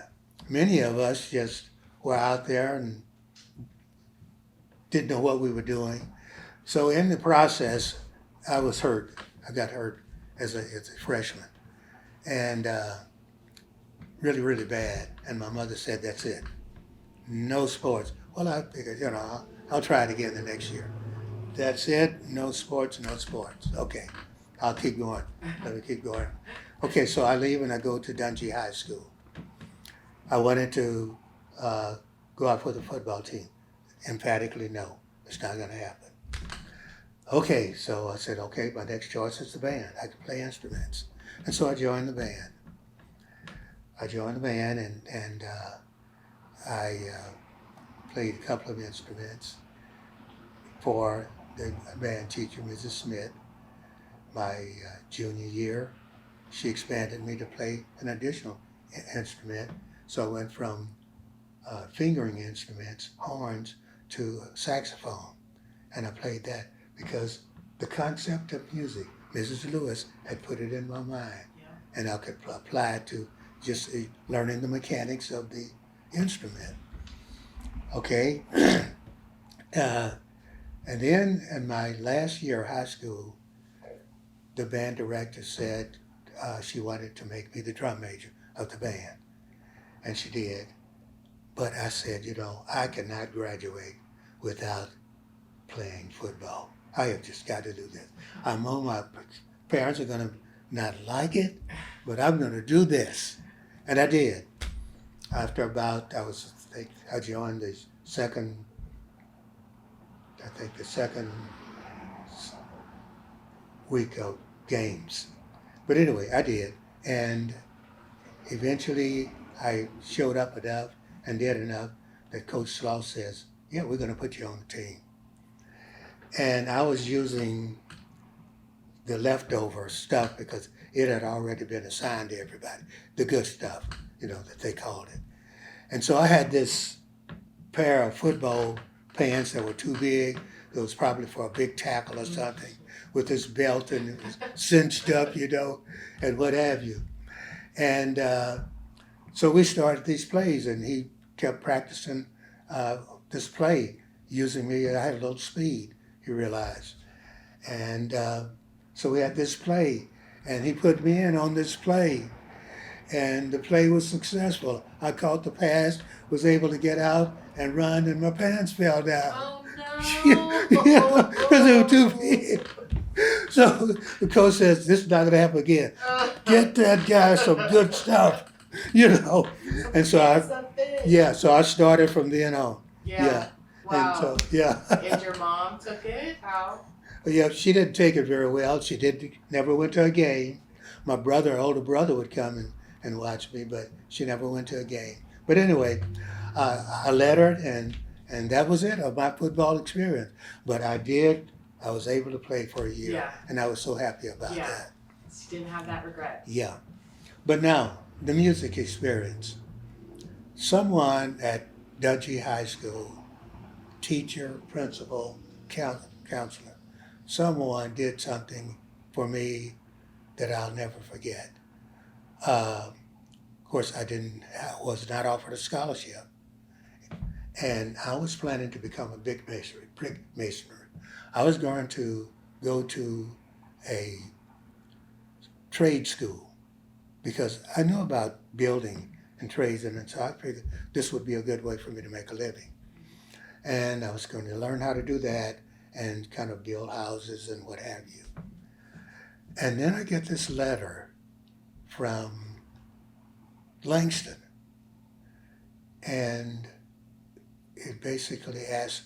many of us just were out there and didn't know what we were doing. So in the process, I was hurt. I got hurt as a freshman, and really, really bad. And my mother said, that's it. No sports. Well, I figured, I'll try it again the next year. That's it. No sports, no sports. Okay, I'll keep going. Let me keep going. Okay, so I leave and I go to Dunjee High School. I wanted to go out for the football team. Emphatically, no. It's not going to happen. Okay, so I said, okay, my next choice is the band. I can play instruments. And so I joined the band. And I played a couple of instruments for the band teacher, Mrs. Smith. My junior year, she expanded me to play an additional instrument. So I went from fingering instruments, horns to saxophone. And I played that because the concept of music, Mrs. Lewis had put it in my mind, and I could apply it to just learning the mechanics of the instrument. Okay. And then in my last year of high school, the band director said she wanted to make me the drum major of the band. And she did. But I said, I cannot graduate without playing football. I have just got to do this. My parents are going to not like it, but I'm going to do this. And I did. After I joined the second week of games. But anyway, I did. And eventually I showed up enough and did enough that Coach Sloss says, yeah, we're going to put you on the team. And I was using the leftover stuff because it had already been assigned to everybody, the good stuff, that they called it. And so I had this pair of football pants that were too big. It was probably for a big tackle or something, with this belt and it was cinched up, and what have you. And so we started these plays, and he kept practicing this play using me. I had a little speed, he realized. And so we had this play, and he put me in on this play. And the play was successful. I caught the pass, was able to get out and run, and my pants fell down. Oh no! Yeah, because they were too big. So the coach says, this is not going to happen again. Get that guy some good stuff, And so so I started from then on. Yeah. Wow. And so, yeah. And your mom took it? How? Yeah, she didn't take it very well. She never went to a game. My older brother would come and watch me, but she never went to a game. But anyway, I let her, and that was it of my football experience. But I was able to play for a year, and I was so happy about that. She didn't have that regret. Yeah. But now, the music experience. Someone at Dunjee High School, teacher, principal, counselor, someone did something for me that I'll never forget. Of course, I was not offered a scholarship, and I was planning to become a brick masoner. I was going to go to a trade school because I knew about building and trades, and so I figured this would be a good way for me to make a living. And I was going to learn how to do that and kind of build houses and what have you. And then I get this letter from Langston, and it basically asked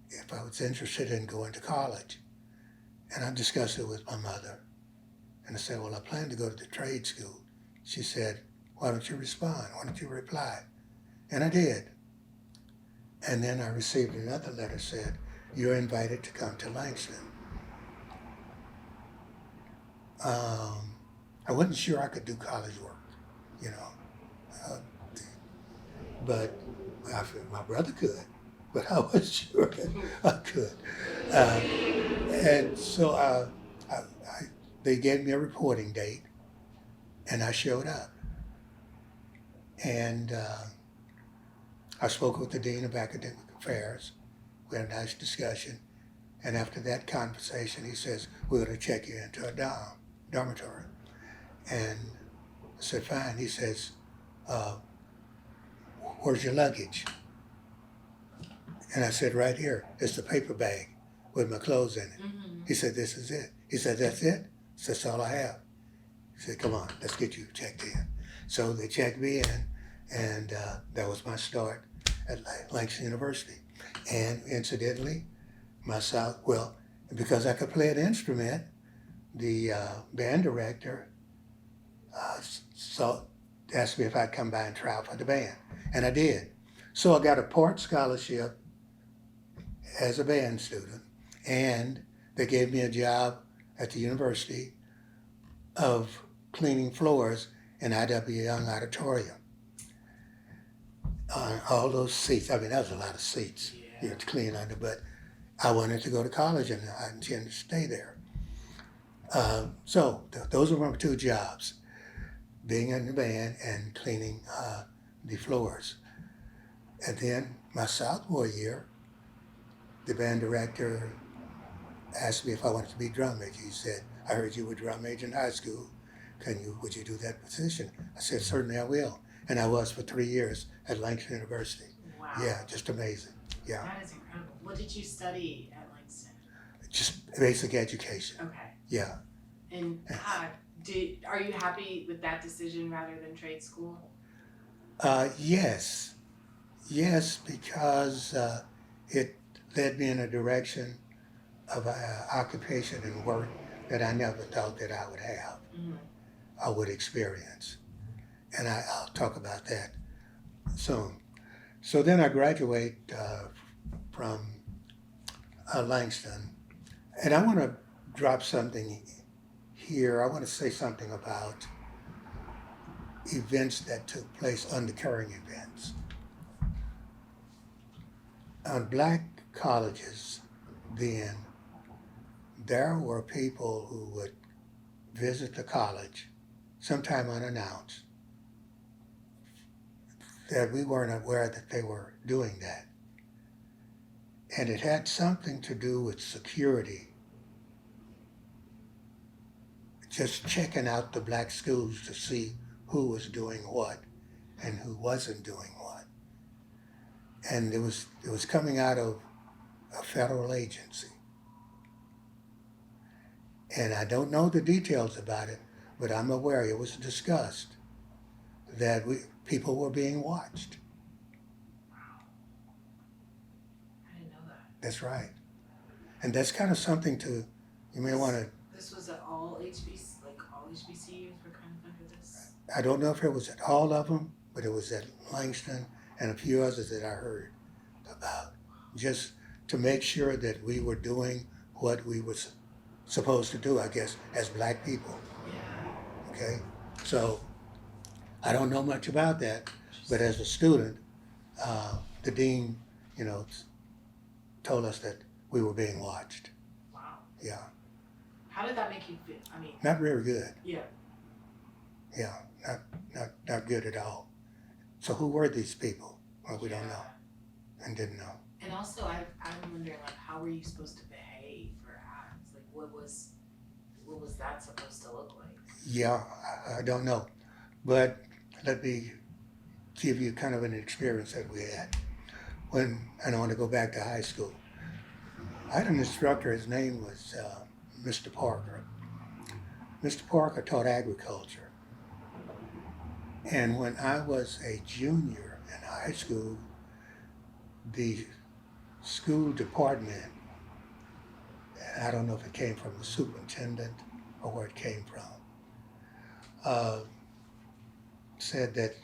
if I was interested in going to college. And I discussed it with my mother. And I said, well, I plan to go to the trade school. She said, why don't you respond? Why don't you reply? And I did. And then I received another letter that said, you're invited to come to Langston. I wasn't sure I could do college work, but my brother could, but I wasn't sure I could. And so they gave me a reporting date, and I showed up. And I spoke with the Dean of Academic Affairs. We had a nice discussion. And after that conversation, he says, we're going to check you into a dormitory. And I said, fine. He says, where's your luggage? And I said, right here. It's the paper bag with my clothes in it. Mm-hmm. He said, this is it. He said, that's it? He said, that's all I have. He said, come on, let's get you checked in. So they checked me in, and that was my start at Langston University. And incidentally, because I could play an instrument, the band director asked me if I'd come by and try out for the band. And I did. So I got a part scholarship as a band student, and they gave me a job at the university of cleaning floors in I.W. Young Auditorium. on all those seats. I mean, that was a lot of seats you had to clean under, but I wanted to go to college and I intended to stay there. Those were my two jobs, being in the band and cleaning the floors. And then my sophomore year, the band director asked me if I wanted to be drum major. He said, I heard you were drum major in high school. Would you do that position? I said, certainly I will. And I was for 3 years at Langston University. Wow. Yeah, just amazing. Yeah. That is incredible. What did you study at Langston? Just basic education. Okay. Yeah. And are you happy with that decision rather than trade school? Yes. Yes, because it led me in a direction of occupation and work that I never thought that I would have, I would experience. And I'll talk about that soon. So then I graduate from Langston, and I want to drop something here. I want to say something about events that took place, undercurrent events. On black colleges then, there were people who would visit the college, sometime unannounced, that we weren't aware that they were doing that. And it had something to do with security, just checking out the black schools to see who was doing what and who wasn't doing what. And it was coming out of a federal agency. And I don't know the details about it, but I'm aware it was discussed that people were being watched. I didn't know that. That's right. And that's kind of something you may want to. This was at all HBCUs, all HBCUs were kind of under this? I don't know if it was at all of them, but it was at Langston and a few others that I heard about. Just to make sure that we were doing what we were supposed to do, I guess, as black people. Yeah. Okay? So I don't know much about that, but as a student, the dean, told us that we were being watched. Wow. Yeah. How did that make you feel? I mean. Not very good. Yeah. Yeah, not good at all. So who were these people? Well, we don't know and didn't know. And also, I'm wondering, how were you supposed to behave or act? What was that supposed to look like? Yeah, I don't know. But let me give you kind of an experience that we had. I want to go back to high school. I had an instructor, his name was Mr. Parker. Mr. Parker taught agriculture. And when I was a junior in high school, the school department, and I don't know if it came from the superintendent or where it came from, said that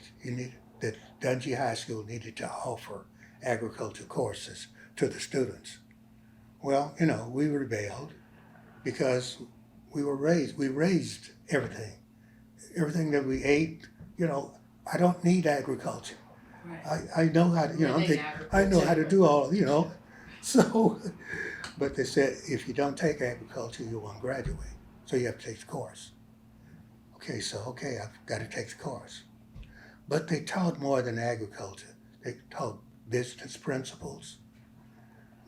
that Dunjee High School needed to offer agriculture courses to the students. Well, we rebelled because we raised everything. Everything that we ate, I don't need agriculture. Right. I know how to, I know how to do all, So, but they said, if you don't take agriculture, you won't graduate. So you have to take the course. Okay, I've got to take the course. But they taught more than agriculture. They taught business principles.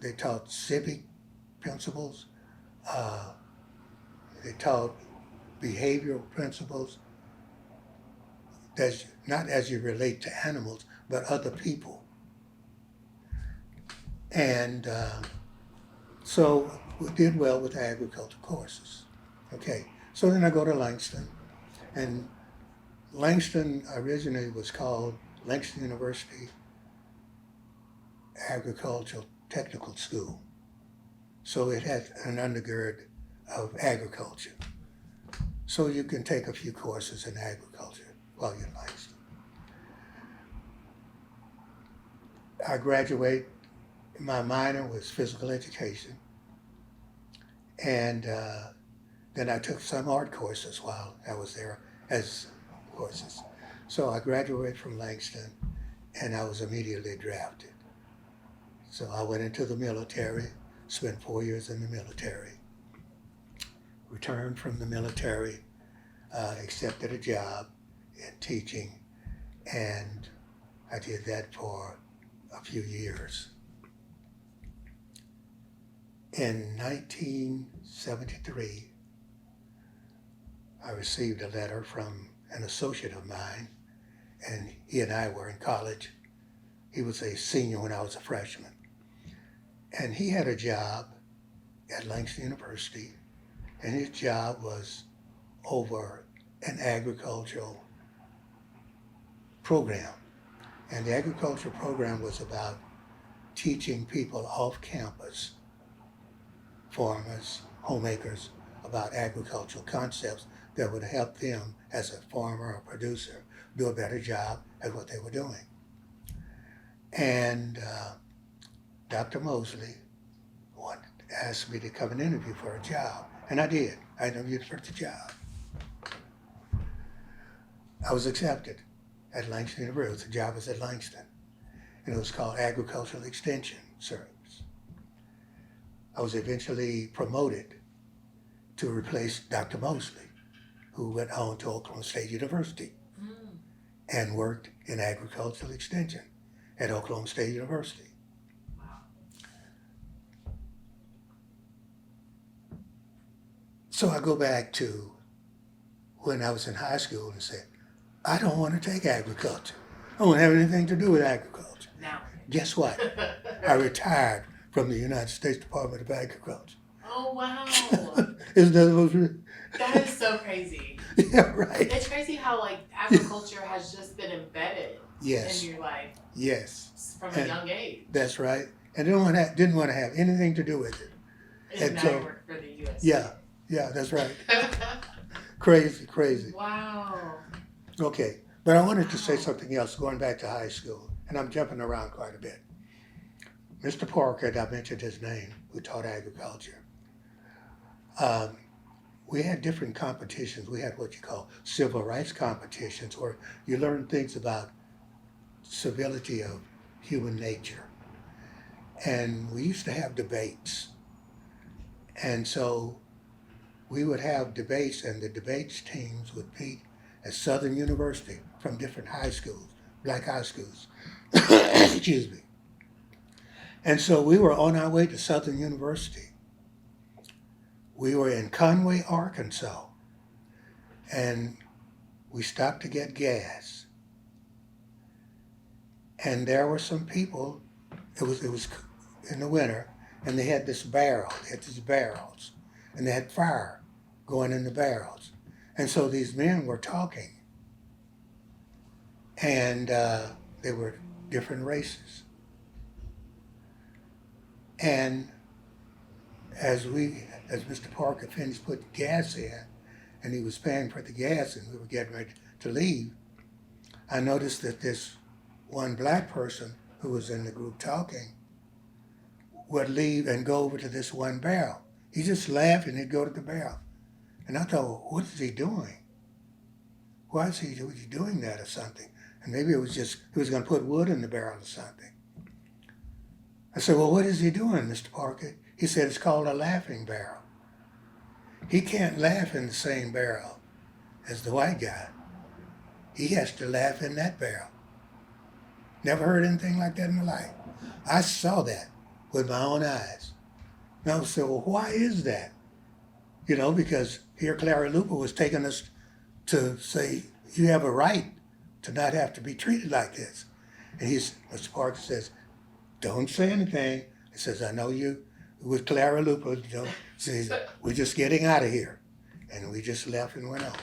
They taught civic principles. They taught behavioral principles. That's not as you relate to animals, but other people. And so we did well with the agriculture courses. Okay, so then I go to Langston. And Langston originally was called Langston University Agricultural Technical School. So it had an undergird of agriculture. So you can take a few courses in agriculture while you're in Langston. I graduate, my minor was physical education. And then I took some art courses while I was there as courses. So I graduated from Langston, and I was immediately drafted. So I went into the military, spent 4 years in the military, returned from the military, accepted a job in teaching, and I did that for a few years. In 1973, I received a letter from an associate of mine, and he and I were in college. He was a senior when I was a freshman. And he had a job at Langston University, and his job was over an agricultural program. And the agricultural program was about teaching people off campus, farmers, homemakers, about agricultural concepts that would help them as a farmer or producer do a better job at what they were doing. And Dr. Mosley asked me to come and interview for a job, and I did. I interviewed for the job. I was accepted at Langston University. The job was at Langston, and it was called Agricultural Extension Service. I was eventually promoted to replace Dr. Mosley, who went on to Oklahoma State University and worked in agricultural extension at Oklahoma State University. Wow. So I go back to when I was in high school and said, I don't want to take agriculture. I don't have anything to do with agriculture. Now. Guess what? I retired from the United States Department of Agriculture. Oh, wow. Isn't that the most? That is so crazy. Yeah, right. It's crazy how like agriculture has just been embedded Yes. in your life Yes. from a young age. That's right. And didn't want to have anything to do with it. And now you work for the U.S. Yeah, that's right. Crazy. Wow. Okay, but I wanted to say something else going back to high school, and I'm jumping around quite a bit. Mr. Parker, I mentioned his name, who taught agriculture. We had different competitions. We had what you call civil rights competitions, where you learn things about civility of human nature. And we used to have debates. And so we would have debates, and the debates teams would meet at Southern University from different high schools, black high schools. Excuse me. And so we were on our way to Southern University. We were in Conway, Arkansas, and we stopped to get gas. And there were some people, it was in the winter, and they had these barrels, and they had fire going in the barrels. And so these men were talking, and they were different races. And as Mr. Parker finished putting gas in, and he was paying for the gas, and we were getting ready to leave, I noticed that this one black person who was in the group talking would leave and go over to this one barrel. He just laughed and he'd go to the barrel. And I thought, well, what is he doing? Why is he doing that or something? And maybe it was just, he was going to put wood in the barrel or something. I said, well, what is he doing, Mr. Parker? He said, it's called a laughing barrel. He can't laugh in the same barrel as the white guy. He has to laugh in that barrel. Never heard anything like that in my life. I saw that with my own eyes. And I said, well, why is that? You know, because here Clara Luper was taking us to say, you have a right to not have to be treated like this. And Mr. Parker says, don't say anything. He says, I know you with Clara Luper. Says, we're just getting out of here. And we just left and went on.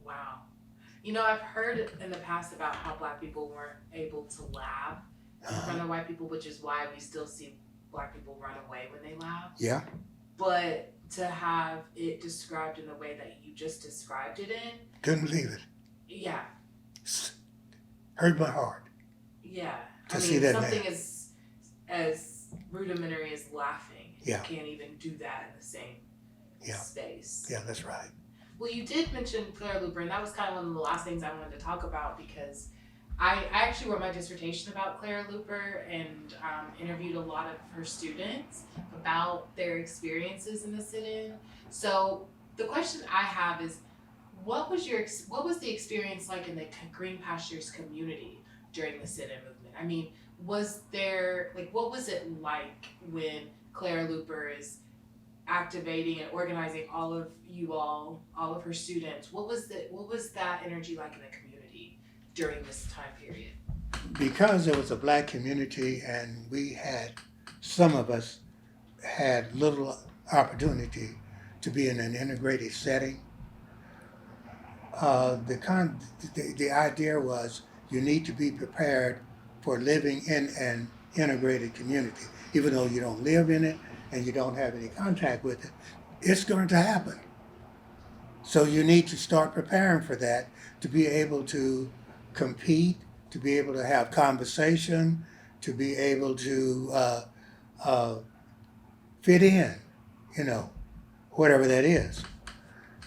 Wow. You know, I've heard in the past about how black people weren't able to laugh in front of white people, which is why we still see black people run away when they laugh. Yeah. But to have it described in the way that you just described it in. Couldn't believe it. Yeah. Hurt my heart. Yeah. To see that something man. as rudimentary as laughing. Yeah. You can't even do that in the same space. Yeah, that's right. Well, you did mention Clara Luper, and that was kind of one of the last things I wanted to talk about because I actually wrote my dissertation about Clara Luper and interviewed a lot of her students about their experiences in the sit-in. So the question I have is, what was the experience like in the Green Pastures community during the sit-in movement? I mean, was there like what was it like when Clara Luper is activating and organizing all of her students? What was that energy like in the community during this time period? Because it was a black community and some of us had little opportunity to be in an integrated setting, the idea was you need to be prepared for living in an integrated community. Even though you don't live in it and you don't have any contact with it, it's going to happen. So you need to start preparing for that to be able to compete, to be able to have conversation, to be able to uh, fit in, you know, whatever that is.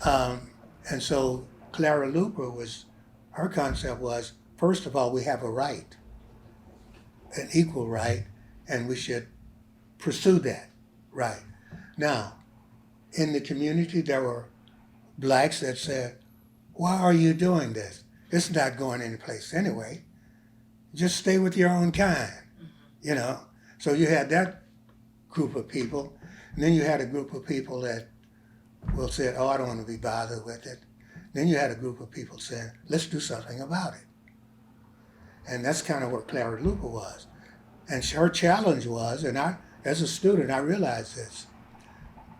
And so Clara Luper her concept was, first of all, we have a right, an equal right, and we should pursue that right. Now, in the community, there were blacks that said, why are you doing this? It's not going anyplace anyway. Just stay with your own kind, you know? So you had that group of people, and then you had a group of people that said, oh, I don't want to be bothered with it. Then you had a group of people saying, let's do something about it. And that's kind of what Clara Luper was. And her challenge was, and as a student, I realized this,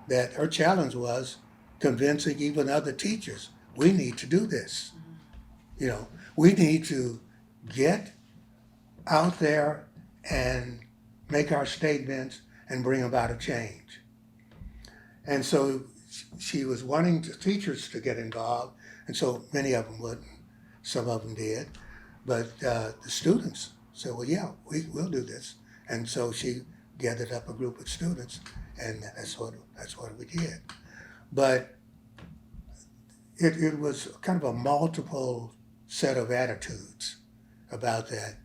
that her challenge was convincing even other teachers, we need to do this. You know, we need to get out there and make our statements and bring about a change. And so she was wanting teachers to get involved, and so many of them wouldn't. Some of them did. But the students said, well, yeah, we'll do this. And so she gathered up a group of students, and that's what we did. But it was kind of a multiple set of attitudes about that.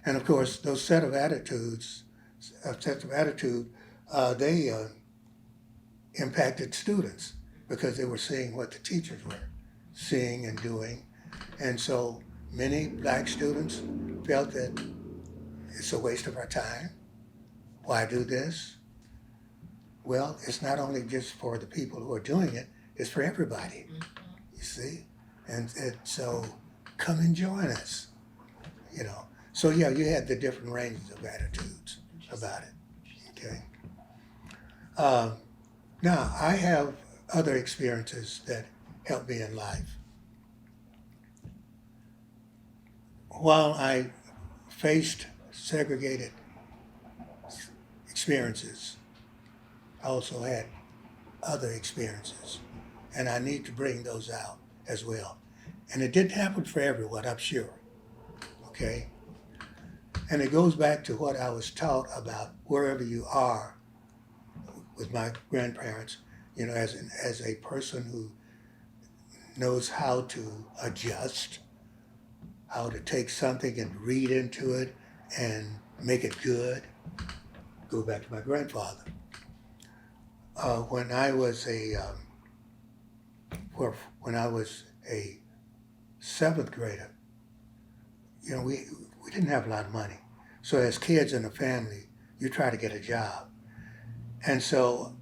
And of course, those set of attitude, they impacted students because they were seeing what the teachers were seeing and doing. And so many black students felt that it's a waste of our time. Why do this? Well, it's not only just for the people who are doing it, it's for everybody, you see? And so come and join us, you know. So yeah, you had the different ranges of attitudes about it, okay? Now, I have other experiences that helped me in life. While I faced segregated experiences, I also had other experiences, and I need to bring those out as well. And it didn't happen for everyone, I'm sure, okay? And it goes back to what I was taught about wherever you are with my grandparents, you know, as a person who knows how to adjust, how to take something and read into it and make it good. Go back to my grandfather. When I was a seventh grader, you know, we didn't have a lot of money. So as kids in the family, you try to get a job. And so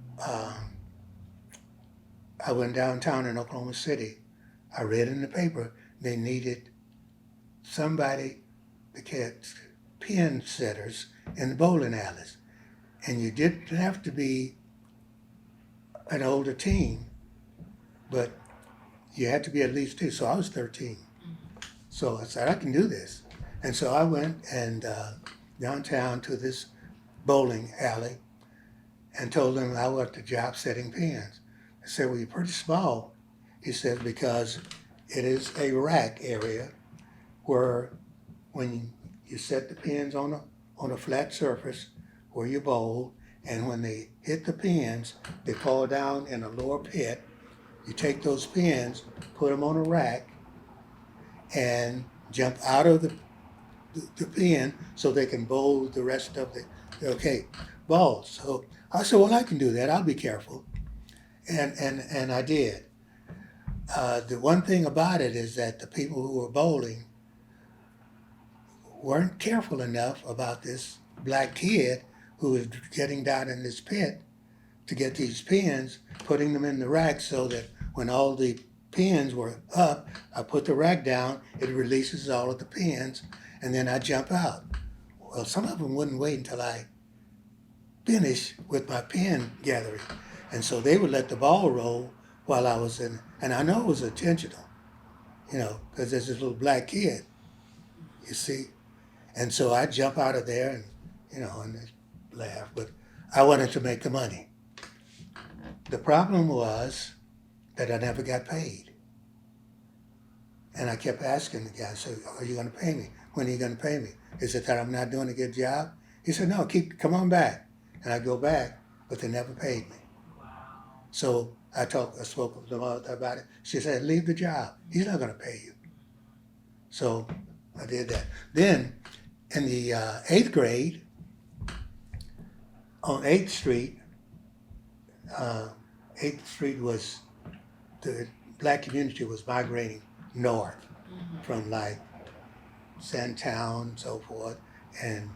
I went downtown in Oklahoma City. I read in the paper they needed somebody to get pin setters in the bowling alleys. And you didn't have to be an older teen, but you had to be at least 2. So I was 13. So I said, I can do this. And so I went and downtown to this bowling alley and told them I worked a job setting pins. I said, well, you're pretty small. He said, because it is a rack area where when you set the pins on a flat surface where you bowl, and when they hit the pins, they fall down in a lower pit. You take those pins, put them on a rack, and jump out of the the pen so they can bowl the rest of the balls. So I said, well, I can do that. I'll be careful. And I did. The one thing about it is that the people who were bowling weren't careful enough about this black kid who was getting down in this pit to get these pins, putting them in the rack so that when all the pins were up, I put the rack down, it releases all of the pins, and then I jump out. Well, some of them wouldn't wait until I finished with my pin gathering. And so they would let the ball roll while I was in, and I know it was intentional, because there's this little black kid, you see. And so I jump out of there and they laugh, but I wanted to make the money. The problem was that I never got paid. And I kept asking the guy, so are you gonna pay me? When are you gonna pay me? Is it that I'm not doing a good job? He said, no, come on back. And I go back, but they never paid me. So I spoke with the mother about it. She said, leave the job. He's not gonna pay you. So I did that. Then in the 8th grade, on 8th Street, 8th Street was, the black community was migrating north from like Sandtown and so forth, and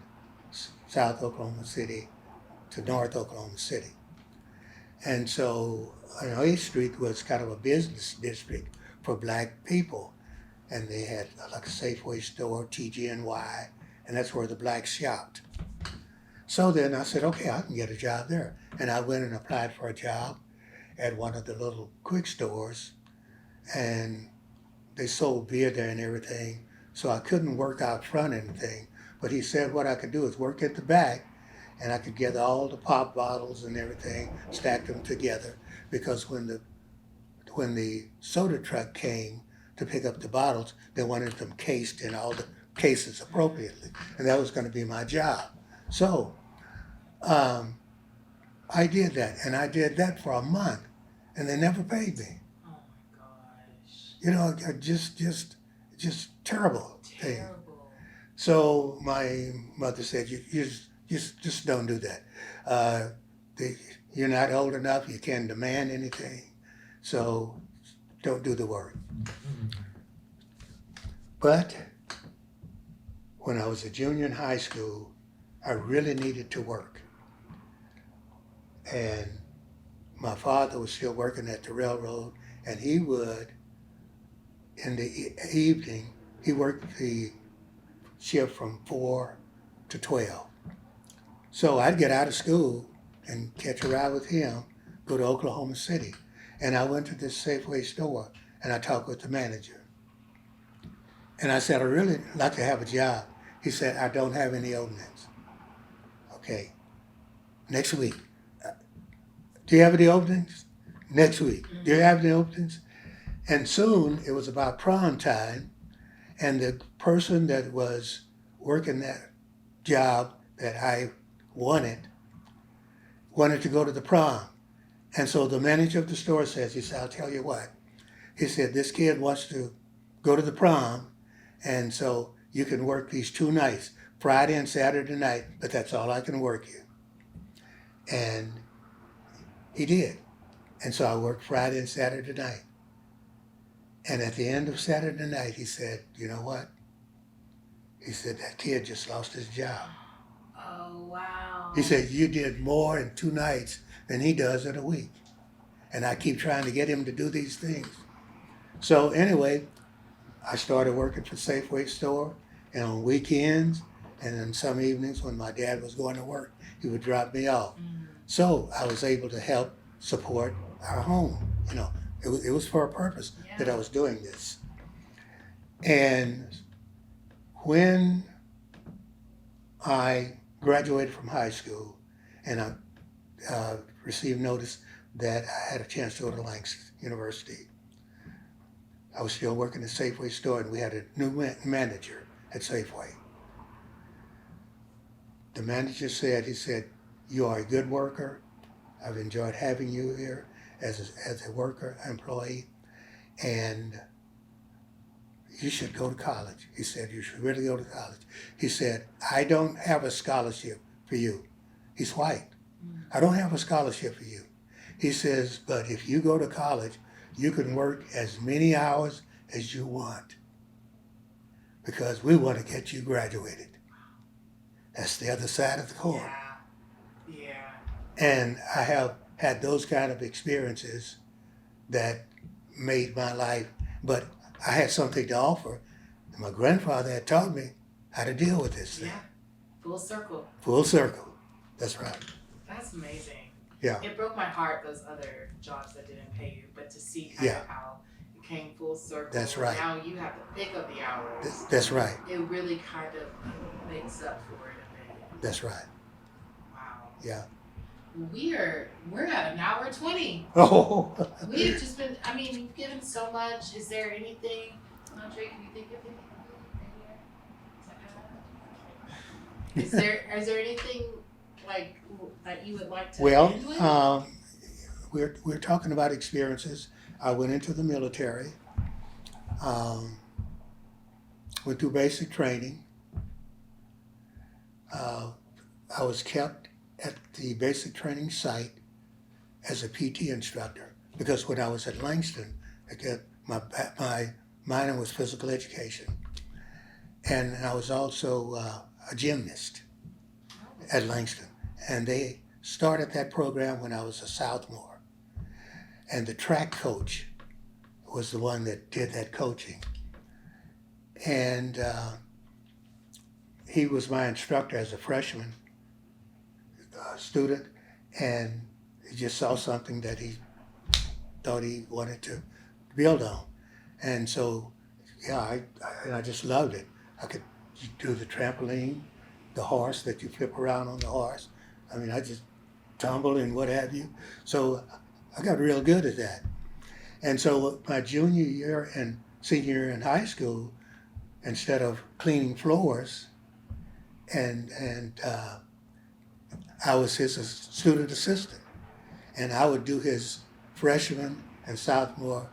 South Oklahoma City to North Oklahoma City. And so 8th Street was kind of a business district for black people. And they had like a Safeway store, TGNY, and that's where the blacks shopped. So then I said, okay, I can get a job there. And I went and applied for a job at one of the little quick stores, and they sold beer there and everything. So I couldn't work out front or anything. But he said what I could do is work at the back, and I could gather all the pop bottles and everything, stack them together. Because when the soda truck came to pick up the bottles, they wanted them cased in all the cases appropriately. And that was going to be my job. So I did that, and I did that for a month, and they never paid me. Oh my gosh. Just terrible thing. Terrible. So my mother said, you just don't do that. You're not old enough, you can't demand anything, so don't do the work. But when I was a junior in high school, I really needed to work. And my father was still working at the railroad, and he would, in the evening, he worked the shift from 4 to 12. So I'd get out of school and catch a ride with him, go to Oklahoma City. And I went to this Safeway store, and I talked with the manager. And I said, I'd really like to have a job. He said, I don't have any openings. Okay, next week. Do you have any openings? Next week. Do you have any openings? And soon it was about prom time, and the person that was working that job that I wanted to go to the prom. And so the manager of the store says, he said, I'll tell you what. He said, this kid wants to go to the prom, and so you can work these 2 nights, Friday and Saturday night, but that's all I can work you. And he did. And so I worked Friday and Saturday night. And at the end of Saturday night, he said, you know what? He said, that kid just lost his job. Oh, wow. He said, you did more in 2 nights than he does in a week. And I keep trying to get him to do these things. So anyway, I started working for Safeway store, and on weekends, and on some evenings when my dad was going to work, he would drop me off. So I was able to help support our home. It was for a purpose that I was doing this. And when I graduated from high school, and I received notice that I had a chance to go to Langston University, I was still working at Safeway store, and we had a new manager at Safeway. The manager said, you are a good worker. I've enjoyed having you here as a worker, employee, and you should go to college. He said, you should really go to college. He said, I don't have a scholarship for you. He's white. I don't have a scholarship for you. He says, but if you go to college, you can work as many hours as you want because we want to get you graduated. That's the other side of the coin. Yeah. And I have had those kind of experiences that made my life, but I had something to offer. And my grandfather had taught me how to deal with this thing. Yeah. Full circle. Full circle. That's right. That's amazing. Yeah. It broke my heart, those other jobs that didn't pay you, but to see kind of how it came full circle. That's right. Now you have to pick up the hours. That's right. It really kind of makes up for it a bit. That's right. Wow. Yeah. We're at an hour 20. Oh. We've just been, I mean, you've given so much. Is there anything, Andre, can you think of anything? Is there anything like that you would like to end with? We're talking about experiences. I went into the military, went through basic training. I was kept at the basic training site as a PT instructor because when I was at Langston, my minor was physical education, and I was also a gymnast at Langston. And they started that program when I was a sophomore. And the track coach was the one that did that coaching. And he was my instructor as a freshman student, and he just saw something that he thought he wanted to build on. And so, yeah, I just loved it. I could do the trampoline, the horse that you flip around on the horse. I mean, I just tumble and what have you. So I got real good at that. And so my junior year and senior year in high school, instead of cleaning floors, and I was his student assistant. And I would do his freshman and sophomore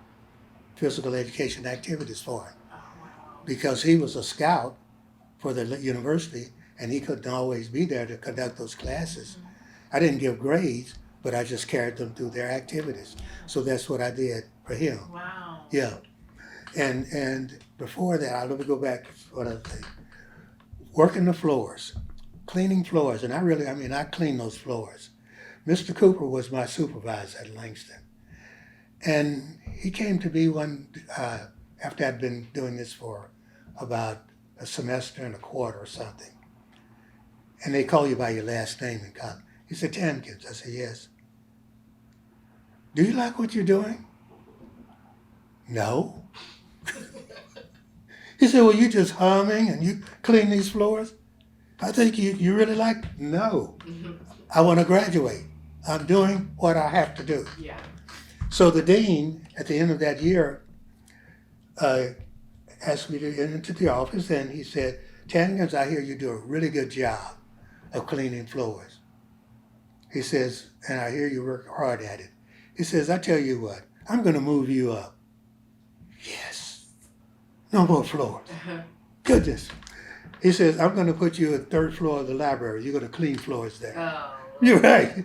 physical education activities for him. Because he was a scout for the university, and he couldn't always be there to conduct those classes. I didn't give grades, but I just carried them through their activities. So that's what I did for him. Wow. Yeah. And before that, let me go back to one other thing. Working the floors, cleaning floors, and I cleaned those floors. Mr. Cooper was my supervisor at Langston. And he came to me after I'd been doing this for about a semester and a quarter or something. And they call you by your last name in college. He said, Tampkins. I said, yes. Do you like what you're doing? No. He said, well, you just humming and you clean these floors? I think you really like, no. I want to graduate. I'm doing what I have to do. Yeah. So the dean, at the end of that year, asked me to get into the office, and he said, Tampkins, I hear you do a really good job of cleaning floors. He says, and I hear you work hard at it. He says, I tell you what, I'm going to move you up. Yes. No more floors. Goodness. He says, I'm going to put you at the third floor of the library. You're going to clean floors there. Oh. You're right.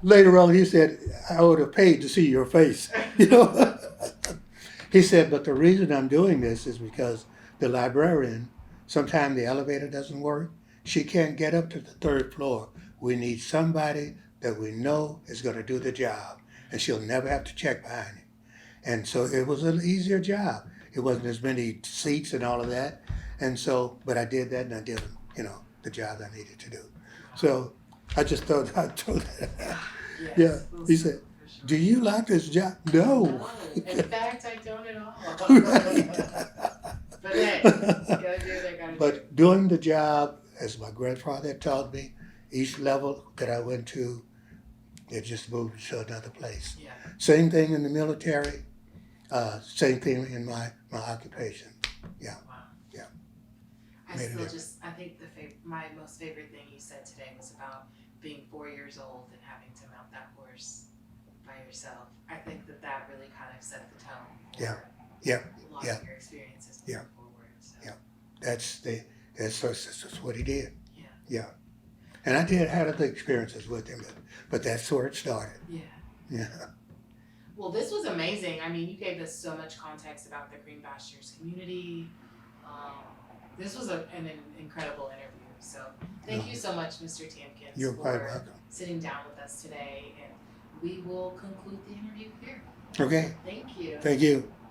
Later on, he said, I would have paid to see your face. You know. He said, but the reason I'm doing this is because the librarian, sometimes the elevator doesn't work. She can't get up to the third floor. We need somebody that we know is going to do the job, and she'll never have to check behind him. And so it was an easier job. It wasn't as many seats and all of that. And so, but I did that, and I did, the job I needed to do. So I just thought I'd throw that out. Yes. Yeah. He said, do you like this job? No. In fact, I don't at all. Right. But hey, you gotta do what I gotta do. But doing the job, as my grandfather had taught me, each level that I went to, it just moved to another place. Yeah. Same thing in the military, same thing in my occupation. Yeah. Wow. Yeah. I Made a still difference. I think my most favorite thing you said today was about being 4 years old and having to mount that horse by yourself. I think that really kind of set the tone for Yeah. Yeah. a lot Yeah. of your experience. Yeah. move forward. So. Yeah. That's what he did. Yeah. Yeah. And I did have other experiences with him, but that's where it started. Yeah. Yeah. Well, this was amazing. I mean, you gave us so much context about the Green Pastures community. This was an incredible interview. So thank you so much, Mr. Tampkins, You're quite for welcome. sitting down with us today. And we will conclude the interview here. Okay. Thank you. Thank you.